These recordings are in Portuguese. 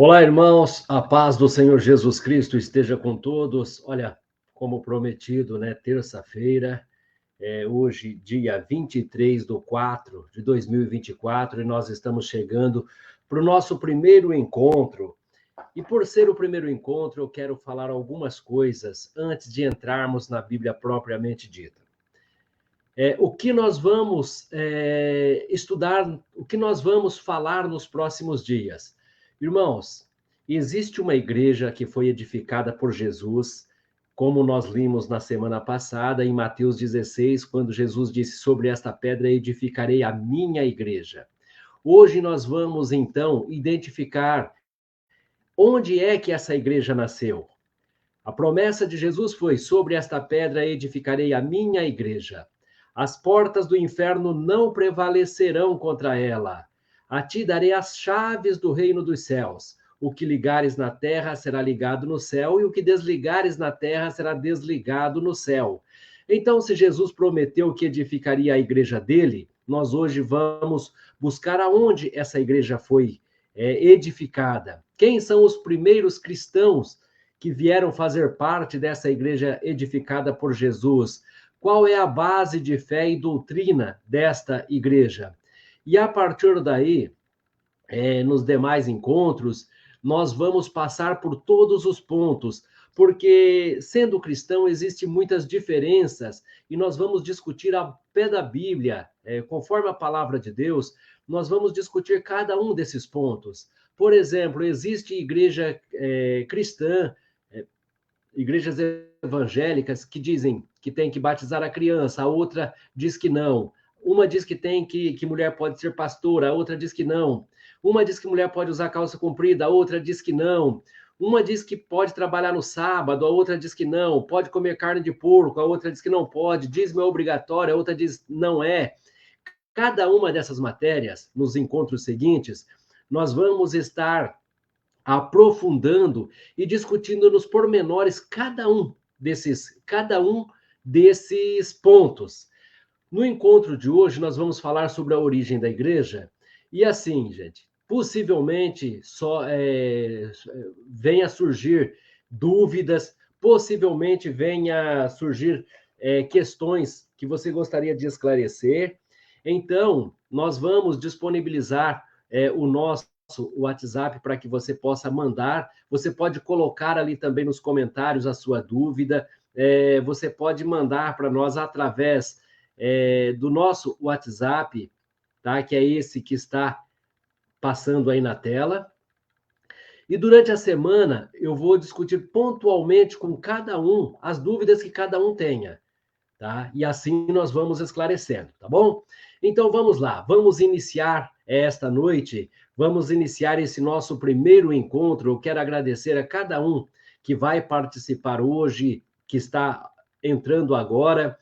Olá, irmãos, a paz do Senhor Jesus Cristo esteja com todos. Olha, como prometido, né? Terça-feira, hoje, dia 23/4/2024, e nós estamos chegando para o nosso primeiro encontro. E por ser o primeiro encontro, eu quero falar algumas coisas antes de entrarmos na Bíblia propriamente dita. O que nós vamos estudar, o que nós vamos falar nos próximos dias? Irmãos, existe uma igreja que foi edificada por Jesus, como nós limos na semana passada, em Mateus 16, quando Jesus disse: Sobre esta pedra edificarei a minha igreja. Hoje nós vamos, então, identificar onde é que essa igreja nasceu. A promessa de Jesus foi: Sobre esta pedra edificarei a minha igreja. As portas do inferno não prevalecerão contra ela. A ti darei as chaves do reino dos céus. O que ligares na terra será ligado no céu, e o que desligares na terra será desligado no céu. Então, se Jesus prometeu que edificaria a igreja dele, nós hoje vamos buscar aonde essa igreja foi edificada. Quem são os primeiros cristãos que vieram fazer parte dessa igreja edificada por Jesus? Qual é a base de fé e doutrina desta igreja? E a partir daí, nos demais encontros, nós vamos passar por todos os pontos, porque, sendo cristão, existem muitas diferenças, e nós vamos discutir ao pé da Bíblia, conforme a palavra de Deus, nós vamos discutir cada um desses pontos. Por exemplo, existe igreja cristã, igrejas evangélicas que dizem que tem que batizar a criança, a outra diz que não. Uma diz que tem que mulher pode ser pastora, a outra diz que não. Uma diz que mulher pode usar calça comprida, a outra diz que não. Uma diz que pode trabalhar no sábado, a outra diz que não. Pode comer carne de porco, a outra diz que não pode. Dízimo é obrigatório, a outra diz não é. Cada uma dessas matérias, nos encontros seguintes, nós vamos estar aprofundando e discutindo nos pormenores cada um desses pontos. No encontro de hoje, nós vamos falar sobre a origem da igreja. E assim, gente, possivelmente venha a surgir dúvidas, possivelmente venha a surgir questões que você gostaria de esclarecer. Então, nós vamos disponibilizar o nosso WhatsApp para que você possa mandar. Você pode colocar ali também nos comentários a sua dúvida. Você pode mandar para nós através do nosso WhatsApp, tá? Que é esse que está passando aí na tela. E durante a semana eu vou discutir pontualmente com cada um as dúvidas que cada um tenha, tá? E assim nós vamos esclarecendo, tá bom? Então vamos lá, vamos iniciar esta noite, vamos iniciar esse nosso primeiro encontro. Eu quero agradecer a cada um que vai participar hoje, que está entrando agora.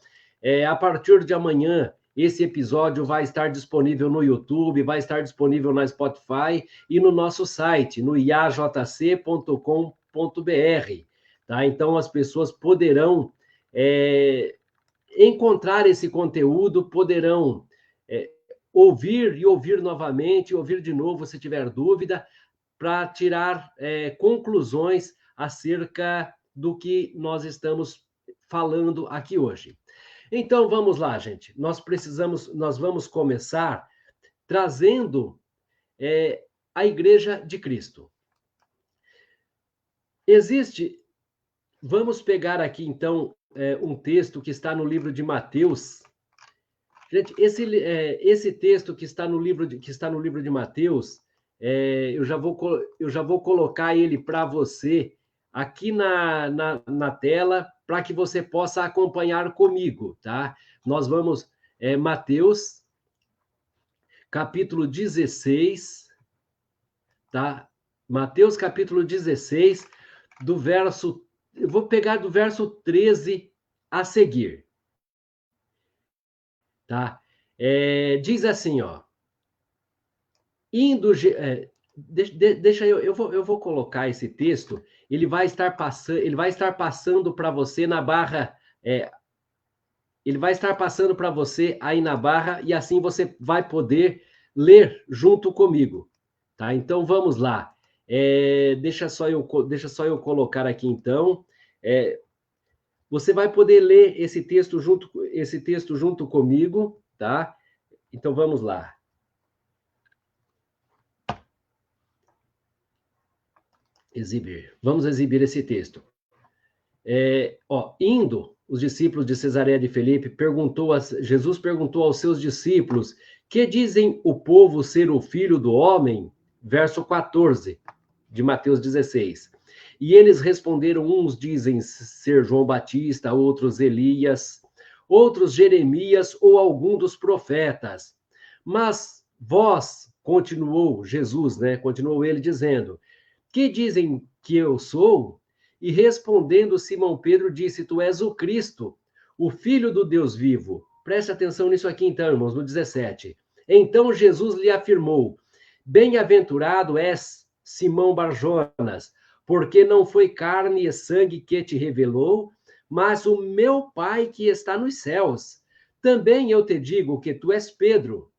A partir de amanhã, esse episódio vai estar disponível no YouTube, vai estar disponível na Spotify e no nosso site, no iajc.com.br, tá? Então as pessoas poderão encontrar esse conteúdo, poderão ouvir e ouvir novamente, ouvir de novo se tiver dúvida, para tirar conclusões acerca do que nós estamos falando aqui hoje. Então vamos lá, gente. Nós vamos começar trazendo a Igreja de Cristo. Vamos pegar aqui então um texto que está no livro de Mateus. Gente, esse texto que está no livro de Mateus, eu já vou colocar ele para você aqui na tela, para que você possa acompanhar comigo, tá? Nós vamos, Mateus, capítulo 16, tá? Mateus, capítulo 16, eu vou pegar do verso 13 a seguir, tá? Diz assim, ó. Eu vou colocar esse texto, ele vai estar passando para você na barra, ele vai estar passando para você aí na barra, e assim você vai poder ler junto comigo, tá? Então vamos lá. Deixa só eu colocar aqui, então. Você vai poder ler esse texto junto comigo, tá? Então, vamos lá. Vamos exibir esse texto. Indo os discípulos de Cesareia de Filipe, Jesus perguntou aos seus discípulos: que dizem o povo ser o filho do homem? Verso 14 de Mateus 16. E eles responderam: uns dizem ser João Batista, outros Elias, outros Jeremias ou algum dos profetas. Mas vós, continuou Jesus, né? Continuou ele dizendo: que dizem que eu sou? E respondendo Simão Pedro disse: tu és o Cristo, o Filho do Deus vivo. Preste atenção nisso aqui então, irmãos, no 17. Então Jesus lhe afirmou: bem-aventurado és, Simão Barjonas, porque não foi carne e sangue que te revelou, mas o meu Pai que está nos céus. Também eu te digo que tu és Pedro,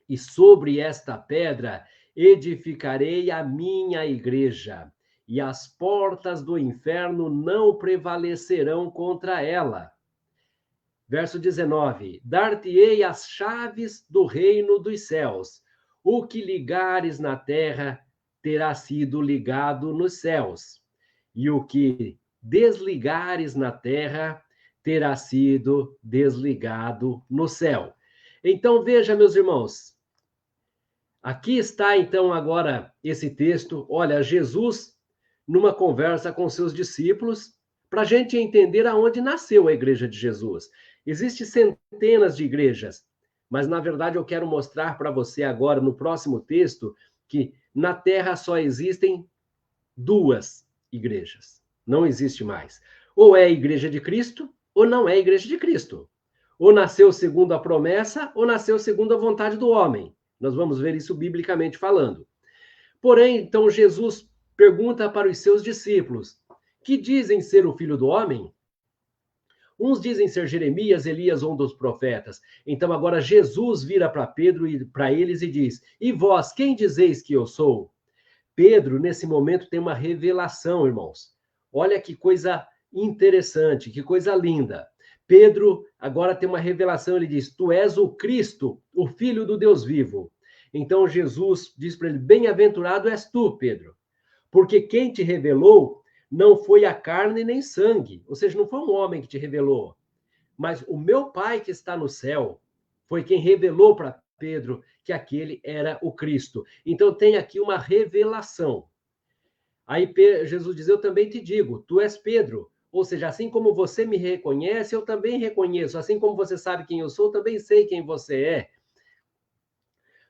e sobre esta pedra edificarei a minha igreja, e as portas do inferno não prevalecerão contra ela. Verso 19: dar-te-ei as chaves do reino dos céus. O que ligares na terra terá sido ligado nos céus, e o que desligares na terra terá sido desligado no céu. Então, veja, meus irmãos, aqui está, então, agora esse texto. Olha, Jesus, numa conversa com seus discípulos, para a gente entender aonde nasceu a igreja de Jesus. Existem centenas de igrejas, mas, na verdade, eu quero mostrar para você agora, no próximo texto, que na Terra só existem 2 igrejas. Não existe mais. Ou é a igreja de Cristo, ou não é a igreja de Cristo. Ou nasceu segundo a promessa, ou nasceu segundo a vontade do homem. Nós vamos ver isso biblicamente falando. Porém, então, Jesus pergunta para os seus discípulos: que dizem ser o Filho do Homem? Uns dizem ser Jeremias, Elias ou um dos profetas. Então, agora Jesus vira para Pedro e para eles e diz: e vós, quem dizeis que eu sou? Pedro, nesse momento, tem uma revelação, irmãos. Olha que coisa interessante, que coisa linda. Pedro agora tem uma revelação, ele diz: tu és o Cristo, o Filho do Deus vivo. Então Jesus diz para ele: bem-aventurado és tu, Pedro, porque quem te revelou não foi a carne nem sangue, ou seja, não foi um homem que te revelou, mas o meu Pai que está no céu foi quem revelou para Pedro que aquele era o Cristo. Então tem aqui uma revelação. Aí Jesus diz: eu também te digo, tu és Pedro. Ou seja, assim como você me reconhece, eu também reconheço. Assim como você sabe quem eu sou, também sei quem você é.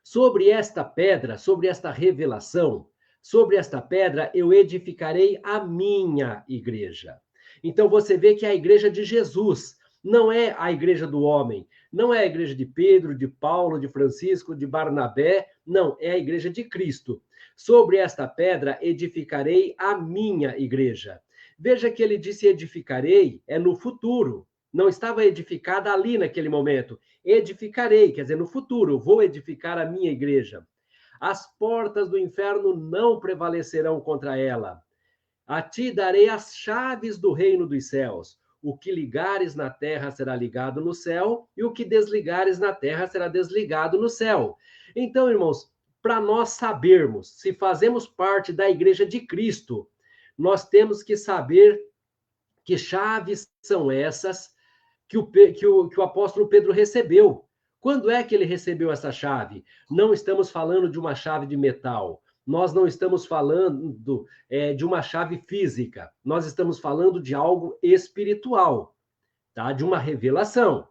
Sobre esta pedra, sobre esta revelação, sobre esta pedra eu edificarei a minha igreja. Então você vê que é a igreja de Jesus, não é a igreja do homem, não é a igreja de Pedro, de Paulo, de Francisco, de Barnabé, não, é a igreja de Cristo. Sobre esta pedra edificarei a minha igreja. Veja que ele disse edificarei, é no futuro. Não estava edificada ali naquele momento. Edificarei, quer dizer, no futuro, vou edificar a minha igreja. As portas do inferno não prevalecerão contra ela. A ti darei as chaves do reino dos céus. O que ligares na terra será ligado no céu, e o que desligares na terra será desligado no céu. Então, irmãos, para nós sabermos se fazemos parte da igreja de Cristo, nós temos que saber que chaves são essas que o apóstolo Pedro recebeu. Quando é que ele recebeu essa chave? Não estamos falando de uma chave de metal. Nós não estamos falando de uma chave física. Nós estamos falando de algo espiritual, tá? De uma revelação.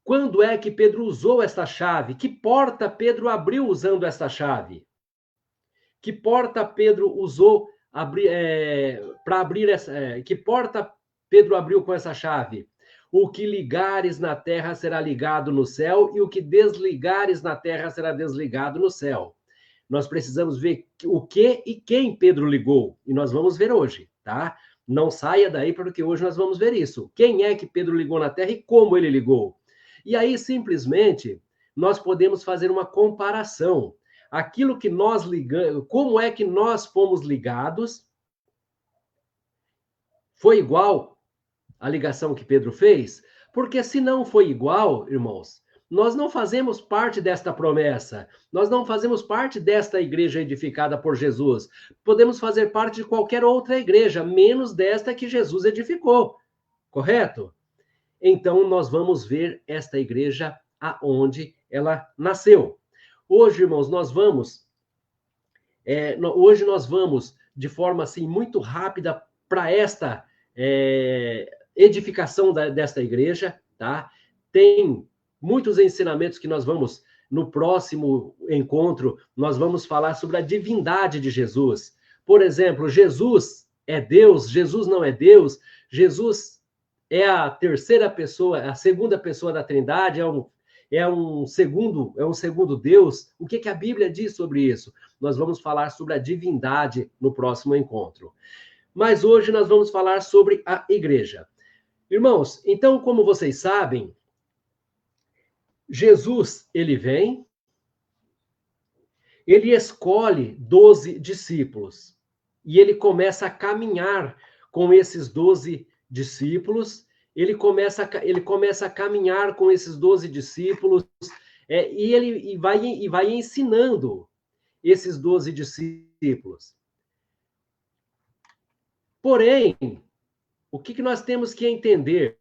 Quando é que Pedro usou esta chave? Que porta Pedro abriu usando esta chave? Que porta Pedro usou para abrir essa? Que porta Pedro abriu com essa chave? O que ligares na terra será ligado no céu, e o que desligares na terra será desligado no céu. Nós precisamos ver o que e quem Pedro ligou, e nós vamos ver hoje, tá? Não saia daí, porque hoje nós vamos ver isso. Quem é que Pedro ligou na terra e como ele ligou? E aí, simplesmente, nós podemos fazer uma comparação. aquilo que nós ligamos, como é que nós fomos ligados, foi igual à ligação que Pedro fez? Porque se não foi igual, irmãos, nós não fazemos parte desta promessa, nós não fazemos parte desta igreja edificada por Jesus. Podemos fazer parte de qualquer outra igreja, menos desta que Jesus edificou, correto? Então, nós vamos ver esta igreja aonde ela nasceu. Hoje, irmãos, hoje nós vamos de forma assim muito rápida para esta edificação desta igreja, tá? Tem muitos ensinamentos que nós vamos, no próximo encontro, nós vamos falar sobre a divindade de Jesus. Por exemplo, Jesus é Deus, Jesus não é Deus, Jesus é a terceira pessoa, a segunda pessoa da Trindade, é um segundo Deus. O que a Bíblia diz sobre isso? Nós vamos falar sobre a divindade no próximo encontro. Mas hoje nós vamos falar sobre a igreja. Irmãos, então, como vocês sabem, Jesus, ele vem, ele escolhe 12 discípulos e ele começa a caminhar com esses 12 discípulos, ele começa a caminhar com esses 12 discípulos e ele vai ensinando esses 12 discípulos. Porém, o que nós temos que entender?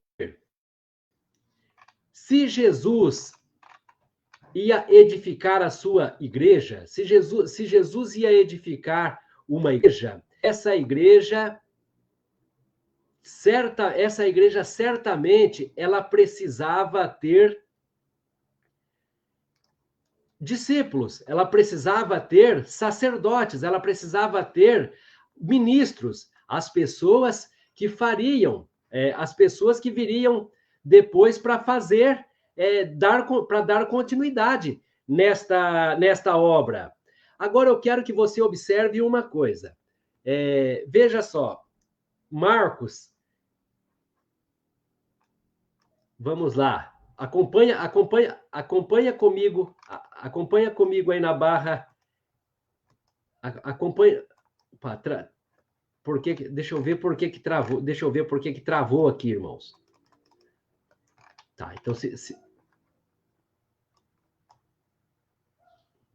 Se Jesus ia edificar a sua igreja, se Jesus ia edificar uma igreja, essa igreja certamente ela precisava ter discípulos, ela precisava ter sacerdotes, ela precisava ter ministros, as pessoas que fariam, as pessoas que viriam depois para fazer, para dar continuidade nesta obra. Agora eu quero que você observe uma coisa. Veja só, Marcos, vamos lá, acompanha comigo aí na barra, acompanha, deixa eu ver por que travou aqui, irmãos. Tá, então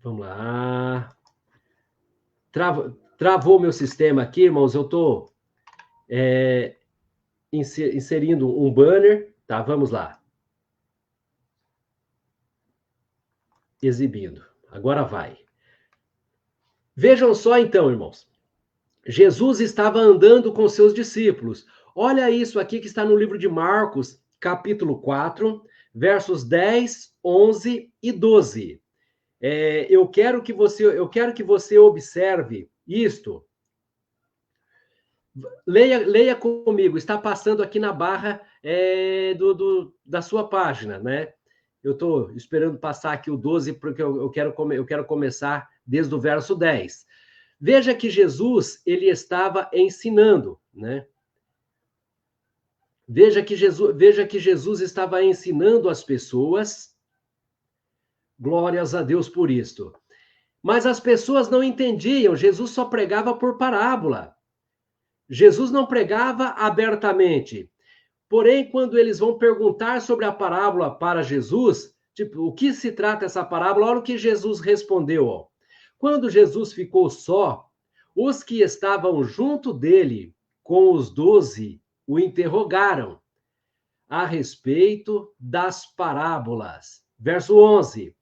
vamos lá. Travou meu sistema aqui, irmãos. Eu estou inserindo um banner. Tá, vamos lá. Exibindo. Agora vai. Vejam só então, irmãos. Jesus estava andando com seus discípulos. Olha isso aqui que está no livro de Marcos, capítulo 4, versos 10, 11 e 12. Eu quero que você observe isto. Leia comigo, está passando aqui na barra da sua página, né? Eu estou esperando passar aqui o 12, porque eu quero começar desde o verso 10. Veja que Jesus, ele estava ensinando, né? Veja que Jesus estava ensinando as pessoas. Glórias a Deus por isto. Mas as pessoas não entendiam, Jesus só pregava por parábola. Jesus não pregava abertamente. Porém, quando eles vão perguntar sobre a parábola para Jesus, tipo, o que se trata essa parábola? Olha o que Jesus respondeu. Ó. Quando Jesus ficou só, os que estavam junto dele, com os 12, o interrogaram a respeito das parábolas. Verso 11.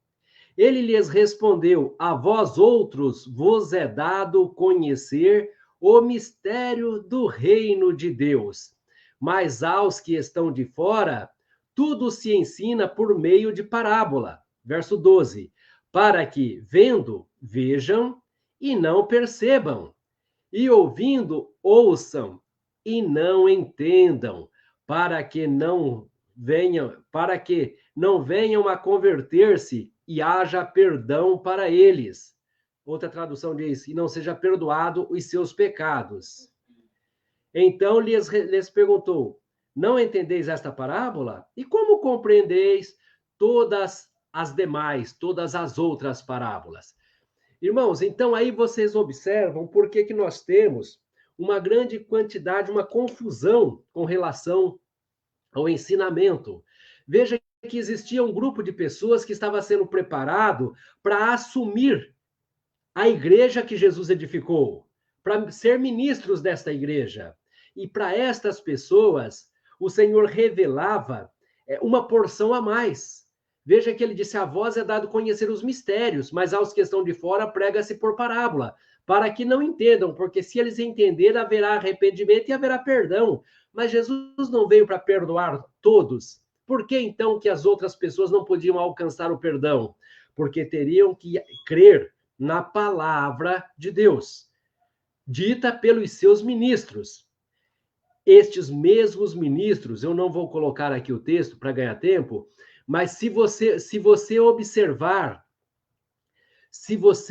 Ele lhes respondeu: a vós outros vos é dado conhecer o mistério do reino de Deus, mas aos que estão de fora, tudo se ensina por meio de parábola. Verso 12. Para que, vendo, vejam e não percebam, e ouvindo, ouçam e não entendam, para que não venham a converter-se e haja perdão para eles. Outra tradução diz, e não seja perdoado os seus pecados. Então lhes perguntou, não entendeis esta parábola? E como compreendeis todas as outras parábolas? Irmãos, então aí vocês observam por que nós temos uma grande quantidade, uma confusão com relação ao ensinamento. Veja que existia um grupo de pessoas que estava sendo preparado para assumir a igreja que Jesus edificou, para ser ministros desta igreja. E para estas pessoas, o Senhor revelava uma porção a mais. Veja que ele disse: a vós é dado conhecer os mistérios, mas aos que estão de fora prega-se por parábola, para que não entendam, porque se eles entenderem, haverá arrependimento e haverá perdão. Mas Jesus não veio para perdoar todos. Por que então que as outras pessoas não podiam alcançar o perdão? Porque teriam que crer na palavra de Deus, dita pelos seus ministros. Estes mesmos ministros, eu não vou colocar aqui o texto para ganhar tempo, mas se você observar, se você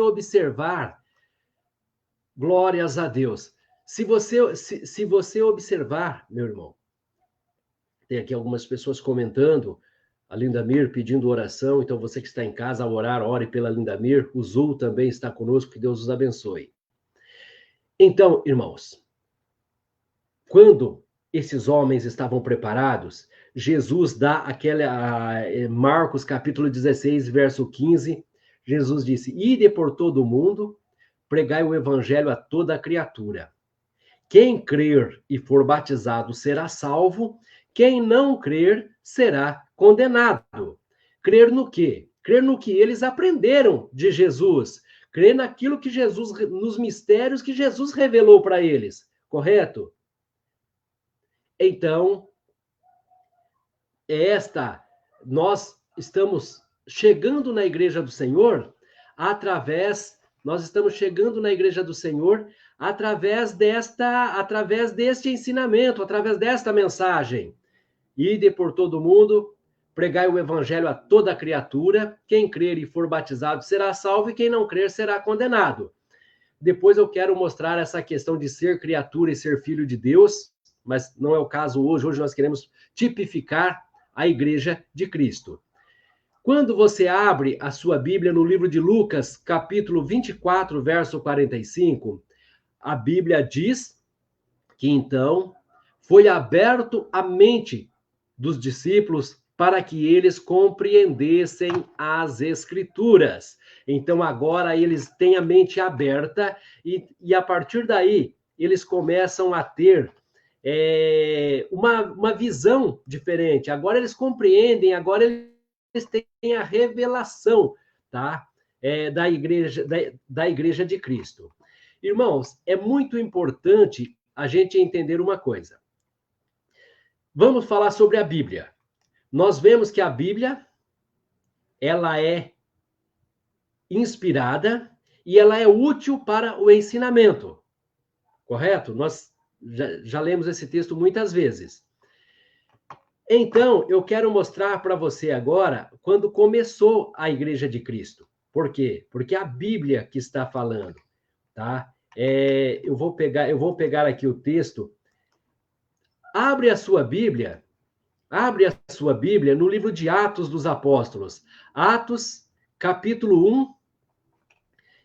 observar, glórias a Deus. Se você observar, meu irmão, tem aqui algumas pessoas comentando, a Lindamir pedindo oração, então você que está em casa a orar, ore pela Lindamir, o Zul também está conosco, que Deus os abençoe. Então, irmãos, quando esses homens estavam preparados, Jesus dá Marcos capítulo 16, verso 15, Jesus disse: ide por todo o mundo, pregai o evangelho a toda a criatura. Quem crer e for batizado será salvo, quem não crer será condenado. Crer no quê? Crer no que eles aprenderam de Jesus. Crer naquilo que Jesus, nos mistérios que Jesus revelou para eles. Correto? Então, nós estamos chegando na igreja do Senhor nós estamos chegando na igreja do Senhor através deste ensinamento, através desta mensagem. Ide por todo mundo, pregai o evangelho a toda criatura, quem crer e for batizado será salvo, e quem não crer será condenado. Depois eu quero mostrar essa questão de ser criatura e ser filho de Deus, mas não é o caso hoje. Hoje nós queremos tipificar a igreja de Cristo. Quando você abre a sua Bíblia no livro de Lucas, capítulo 24, verso 45, a Bíblia diz que então foi aberto a mente dos discípulos para que eles compreendessem as Escrituras. Então agora eles têm a mente aberta e a partir daí eles começam a ter uma visão diferente. Agora eles compreendem, agora eles têm a revelação, tá? Da igreja de Cristo. Irmãos, é muito importante a gente entender uma coisa. Vamos falar sobre a Bíblia. Nós vemos que a Bíblia, ela é inspirada e ela é útil para o ensinamento. Correto? Nós já lemos esse texto muitas vezes. Então, eu quero mostrar para você agora quando começou a Igreja de Cristo. Por quê? Porque a Bíblia que está falando, tá? Eu vou pegar aqui o texto. Abre a sua Bíblia no livro de Atos dos Apóstolos. Atos, capítulo 1,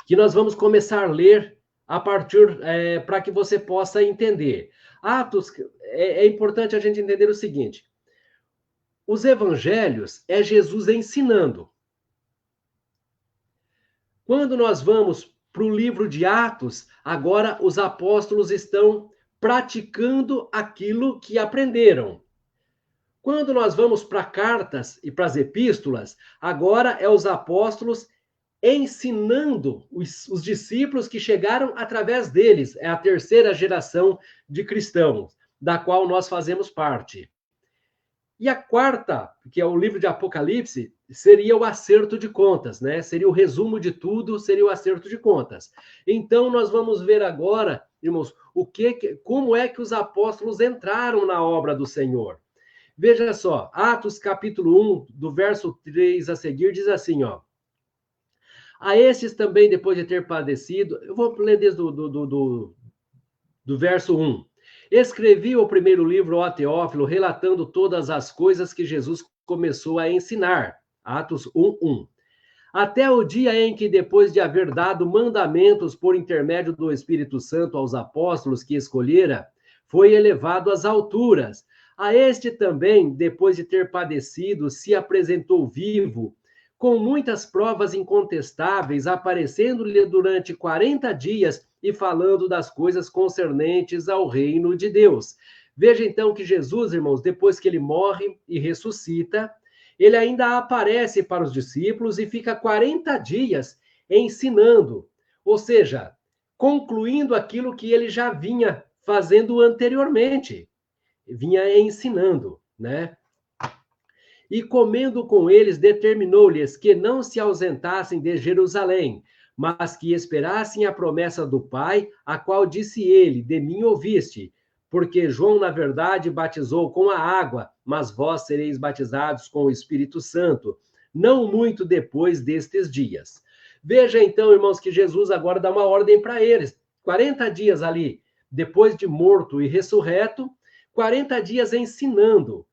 que nós vamos começar a ler a partir, para que você possa entender. Atos, é importante a gente entender o seguinte: os evangelhos é Jesus ensinando. Quando nós vamos para o livro de Atos, agora os apóstolos estão praticando aquilo que aprenderam. Quando nós vamos para cartas e para as epístolas, agora é os apóstolos ensinando os discípulos que chegaram através deles. É a terceira geração de cristãos, da qual nós fazemos parte. E a quarta, que é o livro de Apocalipse, seria o acerto de contas, né? Seria o resumo de tudo, seria o acerto de contas. Então, nós vamos ver agora, irmãos, como é que os apóstolos entraram na obra do Senhor. Veja só, Atos capítulo 1, do verso 3 a seguir, diz assim, ó: a estes também, depois de ter padecido, eu vou ler desde do verso 1. Escrevi o primeiro livro, ó Teófilo, relatando todas as coisas que Jesus começou a ensinar. Atos 1:1. até o dia em que, depois de haver dado mandamentos por intermédio do Espírito Santo aos apóstolos que escolhera, foi elevado às alturas. A este também, depois de ter padecido, se apresentou vivo, com muitas provas incontestáveis, aparecendo-lhe durante 40 dias e falando das coisas concernentes ao reino de Deus. Veja então que Jesus, irmãos, depois que ele morre e ressuscita, ele ainda aparece para os discípulos e fica 40 dias ensinando, ou seja, concluindo aquilo que ele já vinha fazendo anteriormente, vinha ensinando, né? E comendo com eles, determinou-lhes que não se ausentassem de Jerusalém, mas que esperassem a promessa do Pai, a qual disse ele: de mim ouviste. Porque João, na verdade, batizou com a água, mas vós sereis batizados com o Espírito Santo, não muito depois destes dias. Veja então, irmãos, que Jesus agora dá uma ordem para eles. 40 dias ali, depois de morto e ressurreto, 40 dias ensinando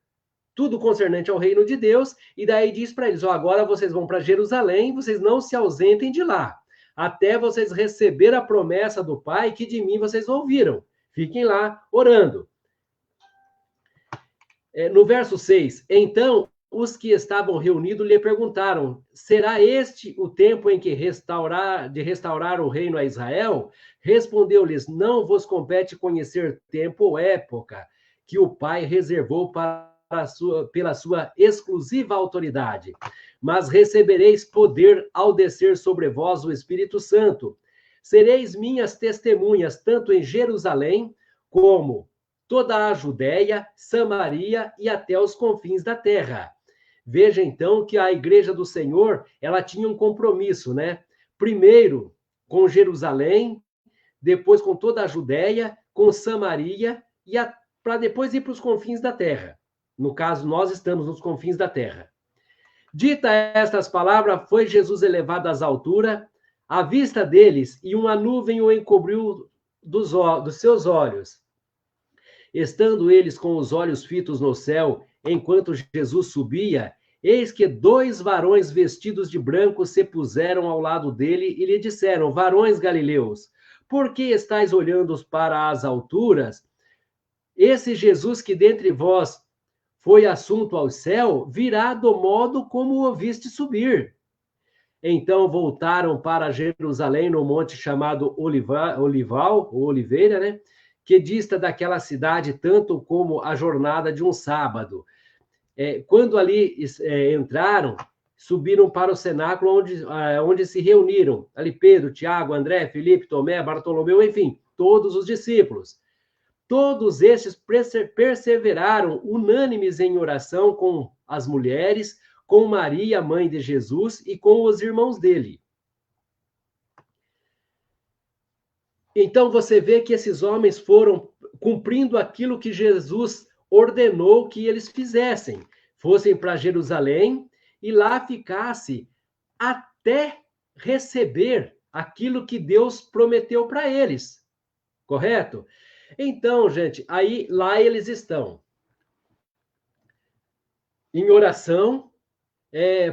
tudo concernente ao reino de Deus, e daí diz para eles: agora vocês vão para Jerusalém, vocês não se ausentem de lá, até vocês receber a promessa do Pai que de mim vocês ouviram. Fiquem lá orando. No verso 6, então os que estavam reunidos lhe perguntaram: será este o tempo em que restaurar o reino a Israel? Respondeu-lhes: não vos compete conhecer tempo ou época que o Pai reservou pela sua exclusiva autoridade, mas recebereis poder ao descer sobre vós o Espírito Santo. Sereis minhas testemunhas, tanto em Jerusalém, como toda a Judéia, Samaria e até os confins da terra. Veja, então, que a igreja do Senhor, ela tinha um compromisso, né? Primeiro com Jerusalém, depois com toda a Judéia, com Samaria, e para depois ir para os confins da terra. No caso, nós estamos nos confins da terra. Dita estas palavras, foi Jesus elevado às alturas, à vista deles, e uma nuvem o encobriu dos seus olhos. Estando eles com os olhos fitos no céu, enquanto Jesus subia, eis que 2 varões vestidos de branco se puseram ao lado dele e lhe disseram: varões galileus, por que estáis olhando para as alturas? Esse Jesus que dentre vós foi assunto ao céu, virá do modo como o ouviste subir. Então voltaram para Jerusalém, no monte chamado Oliveira, né? Que dista daquela cidade tanto como a jornada de um sábado. Quando ali entraram, subiram para o cenáculo onde se reuniram. Ali Pedro, Tiago, André, Filipe, Tomé, Bartolomeu, enfim, todos os discípulos. Todos estes perseveraram unânimes em oração com as mulheres, com Maria, mãe de Jesus, e com os irmãos dele. Então você vê que esses homens foram cumprindo aquilo que Jesus ordenou que eles fizessem. Fossem para Jerusalém e lá ficasse até receber aquilo que Deus prometeu para eles. Correto? Então, gente, aí lá eles estão em oração.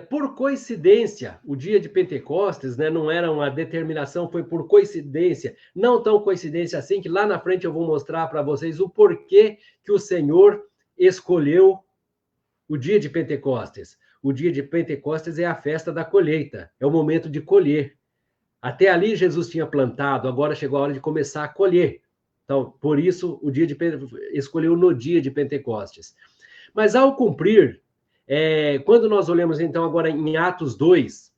Por coincidência, o dia de Pentecostes, né, não era uma determinação, foi por coincidência, não tão coincidência assim, que lá na frente eu vou mostrar para vocês o porquê que o Senhor escolheu o dia de Pentecostes. O dia de Pentecostes é a festa da colheita, é o momento de colher. Até ali Jesus tinha plantado, agora chegou a hora de começar a colher. Então, por isso, o dia de escolheu no dia de Pentecostes. Mas ao cumprir, quando nós olhamos então agora em Atos 2,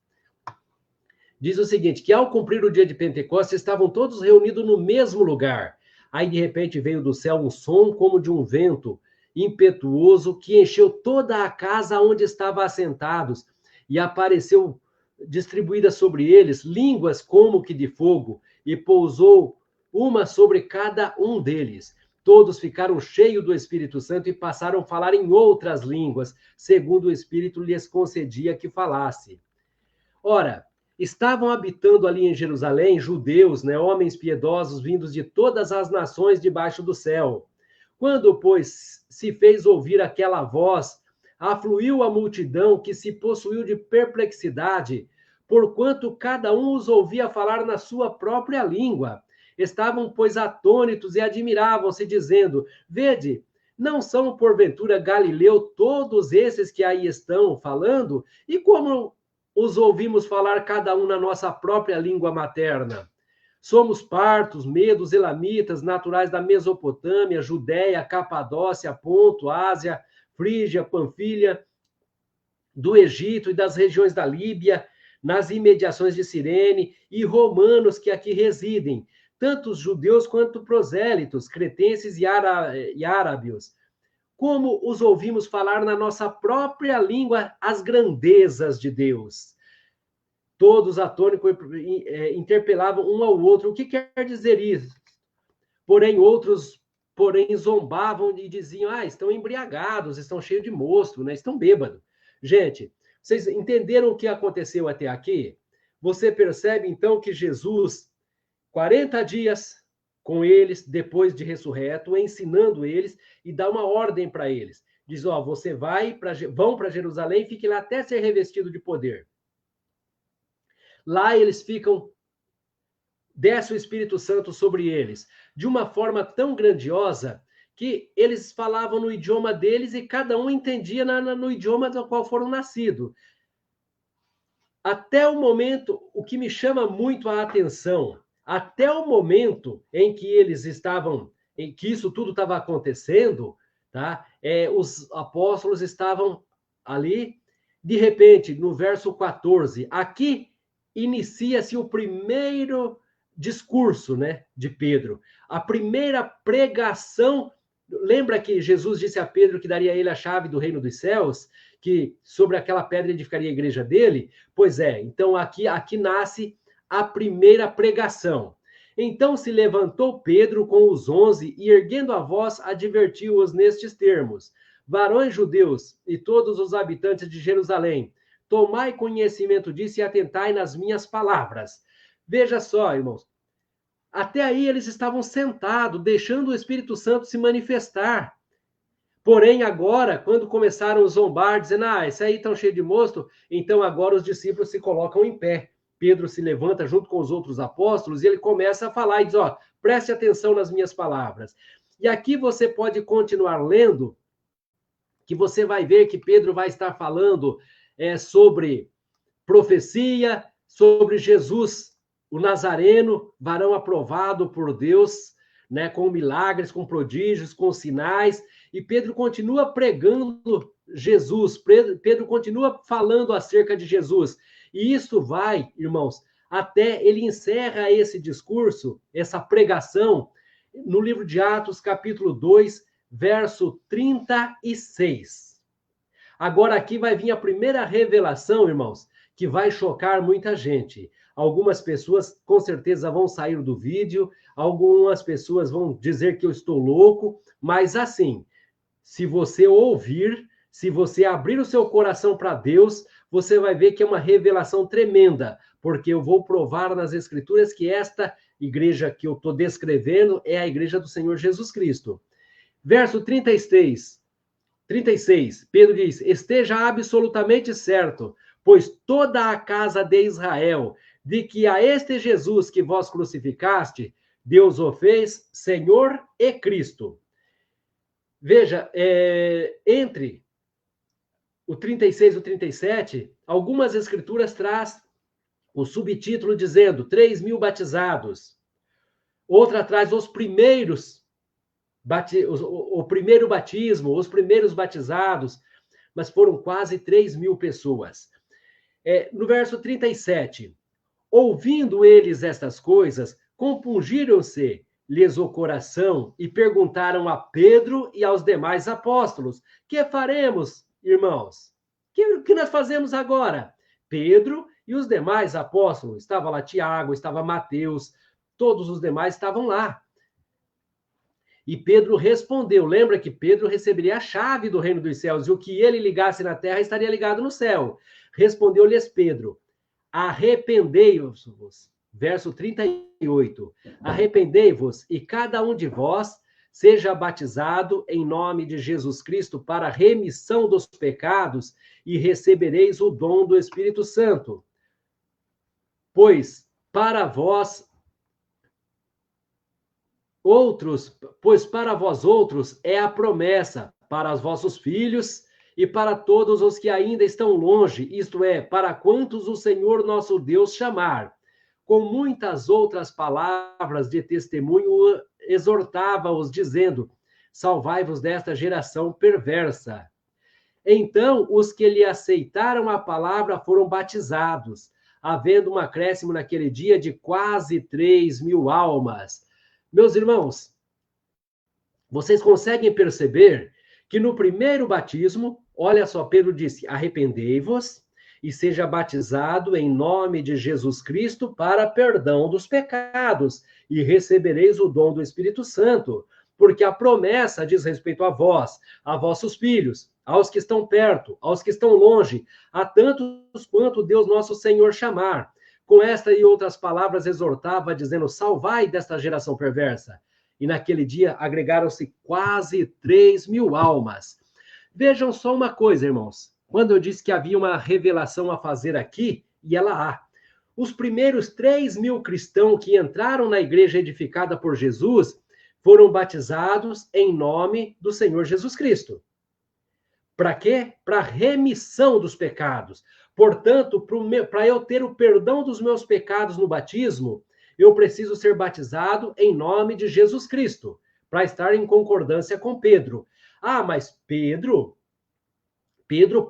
diz o seguinte, que ao cumprir o dia de Pentecostes, estavam todos reunidos no mesmo lugar. Aí, de repente, veio do céu um som como de um vento impetuoso que encheu toda a casa onde estavam assentados e apareceu distribuída sobre eles línguas como que de fogo e pousou uma sobre cada um deles. Todos ficaram cheios do Espírito Santo e passaram a falar em outras línguas, segundo o Espírito lhes concedia que falasse. Ora, estavam habitando ali em Jerusalém judeus, né, homens piedosos vindos de todas as nações debaixo do céu. Quando, pois, se fez ouvir aquela voz, afluiu a multidão que se possuiu de perplexidade, porquanto cada um os ouvia falar na sua própria língua. Estavam, pois, atônitos e admiravam-se, dizendo: Vede, não são, porventura, Galileu todos esses que aí estão falando? E como os ouvimos falar cada um na nossa própria língua materna? Somos partos, medos, elamitas, naturais da Mesopotâmia, Judéia, Capadócia, Ponto, Ásia, Frígia, Panfilha, do Egito e das regiões da Líbia, nas imediações de Cirene, e romanos que aqui residem, tanto os judeus quanto prosélitos, cretenses e árabios. Como os ouvimos falar na nossa própria língua as grandezas de Deus. Todos atônicos interpelavam um ao outro. O que quer dizer isso? Porém, outros zombavam e diziam: estão embriagados, estão cheios de mosto, né? Estão bêbados. Gente, vocês entenderam o que aconteceu até aqui? Você percebe, então, que Jesus, 40 dias com eles, depois de ressurreto, ensinando eles, e dá uma ordem para eles. Diz: você vão para Jerusalém e fiquem lá até ser revestido de poder. Lá eles ficam, desce o Espírito Santo sobre eles, de uma forma tão grandiosa que eles falavam no idioma deles e cada um entendia no idioma do qual foram nascidos. Até o momento, o que me chama muito a atenção, até o momento em que eles estavam, em que isso tudo estava acontecendo, tá? Os apóstolos estavam ali, de repente, no verso 14, aqui inicia-se o primeiro discurso, né, de Pedro. A primeira pregação. Lembra que Jesus disse a Pedro que daria a ele a chave do reino dos céus? Que sobre aquela pedra edificaria a igreja dele? Pois é, então aqui nasce a primeira pregação. Então se levantou Pedro com os 11 e, erguendo a voz, advertiu-os nestes termos: Varões judeus e todos os habitantes de Jerusalém, tomai conhecimento disso e atentai nas minhas palavras. Veja só, irmãos, até aí eles estavam sentados, deixando o Espírito Santo se manifestar. Porém, agora, quando começaram a zombar, dizendo: esse aí estão cheio de mosto, então agora os discípulos se colocam em pé. Pedro se levanta junto com os outros apóstolos e ele começa a falar e diz: preste atenção nas minhas palavras. E aqui você pode continuar lendo, que você vai ver que Pedro vai estar falando sobre profecia, sobre Jesus, o Nazareno, varão aprovado por Deus, né, com milagres, com prodígios, com sinais. E Pedro continua pregando Jesus, Pedro continua falando acerca de Jesus. E isso vai, irmãos, até ele encerra esse discurso, essa pregação, no livro de Atos, capítulo 2, verso 36. Agora aqui vai vir a primeira revelação, irmãos, que vai chocar muita gente. Algumas pessoas com certeza vão sair do vídeo, algumas pessoas vão dizer que eu estou louco, mas assim, se você ouvir, se você abrir o seu coração para Deus, você vai ver que é uma revelação tremenda, porque eu vou provar nas Escrituras que esta igreja que eu estou descrevendo é a igreja do Senhor Jesus Cristo. Verso 36, Pedro diz: esteja absolutamente certo, pois toda a casa de Israel, de que a este Jesus que vós crucificaste, Deus o fez Senhor e Cristo. Veja, entre o 36 e o 37, algumas escrituras traz o subtítulo dizendo 3.000 batizados. Outra traz os primeiros, o primeiro batismo, os primeiros batizados, mas foram quase 3.000 pessoas. No verso 37, ouvindo eles estas coisas, compungiram-se-lhes o coração e perguntaram a Pedro e aos demais apóstolos: que faremos, irmãos? O que nós fazemos agora? Pedro e os demais apóstolos, estava lá Tiago, estava Mateus, todos os demais estavam lá. E Pedro respondeu, lembra que Pedro receberia a chave do reino dos céus, e o que ele ligasse na terra estaria ligado no céu. Respondeu-lhes Pedro: arrependei-vos, verso 38, arrependei-vos e cada um de vós seja batizado em nome de Jesus Cristo para a remissão dos pecados e recebereis o dom do Espírito Santo. Pois para vós outros é a promessa, para os vossos filhos e para todos os que ainda estão longe, isto é, para quantos o Senhor nosso Deus chamar. Com muitas outras palavras de testemunho, exortava-os, dizendo: salvai-vos desta geração perversa. Então, os que lhe aceitaram a palavra foram batizados, havendo um acréscimo naquele dia de quase 3.000 almas. Meus irmãos, vocês conseguem perceber que no primeiro batismo, olha só, Pedro disse: arrependei-vos e seja batizado em nome de Jesus Cristo para perdão dos pecados, e recebereis o dom do Espírito Santo, porque a promessa diz respeito a vós, a vossos filhos, aos que estão perto, aos que estão longe, a tantos quanto Deus nosso Senhor chamar. Com esta e outras palavras exortava, dizendo: salvai desta geração perversa. E naquele dia agregaram-se quase 3.000 almas. Vejam só uma coisa, irmãos. Quando eu disse que havia uma revelação a fazer aqui, e ela há. Os primeiros 3.000 cristãos que entraram na igreja edificada por Jesus foram batizados em nome do Senhor Jesus Cristo. Para quê? Para remissão dos pecados. Portanto, para eu ter o perdão dos meus pecados no batismo, eu preciso ser batizado em nome de Jesus Cristo, para estar em concordância com Pedro. Ah, mas Pedro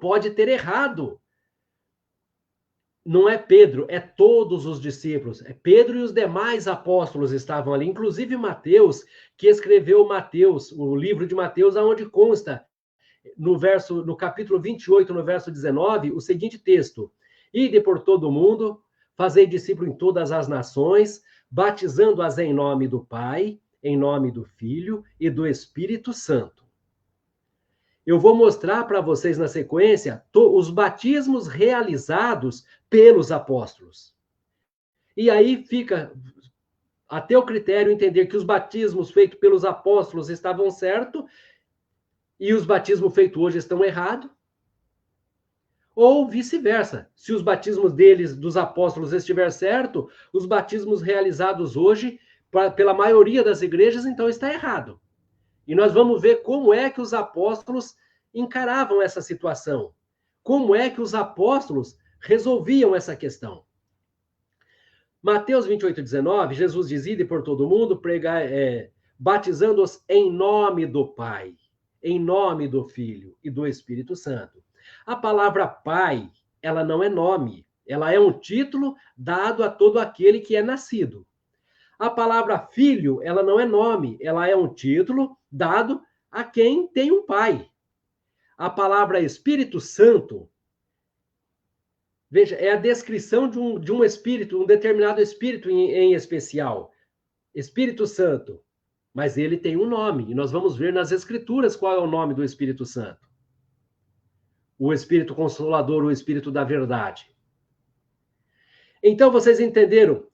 pode ter errado. Não é Pedro, é todos os discípulos. É Pedro e os demais apóstolos estavam ali, inclusive Mateus, que escreveu Mateus, o livro de Mateus, aonde consta no capítulo 28, no verso 19, o seguinte texto: ide por todo o mundo, fazei discípulo em todas as nações, batizando-as em nome do Pai, em nome do Filho e do Espírito Santo. Eu vou mostrar para vocês na sequência os batismos realizados pelos apóstolos. E aí fica a teu critério entender que os batismos feitos pelos apóstolos estavam certos e os batismos feitos hoje estão errados, ou vice-versa. Se os batismos dos apóstolos estiver certo, os batismos realizados hoje pela maioria das igrejas, então está errado. E nós vamos ver como é que os apóstolos encaravam essa situação. Como é que os apóstolos resolviam essa questão. Mateus 28:19, Jesus diz: ide por todo mundo, batizando-os em nome do Pai, em nome do Filho e do Espírito Santo. A palavra Pai, ela não é nome, ela é um título dado a todo aquele que é nascido. A palavra Filho, ela não é nome, ela é um título dado a quem tem um pai. A palavra Espírito Santo, veja, é a descrição de um espírito, um determinado espírito em especial. Espírito Santo. Mas ele tem um nome, e nós vamos ver nas Escrituras qual é o nome do Espírito Santo. O Espírito Consolador, o Espírito da Verdade. Então, vocês entenderam?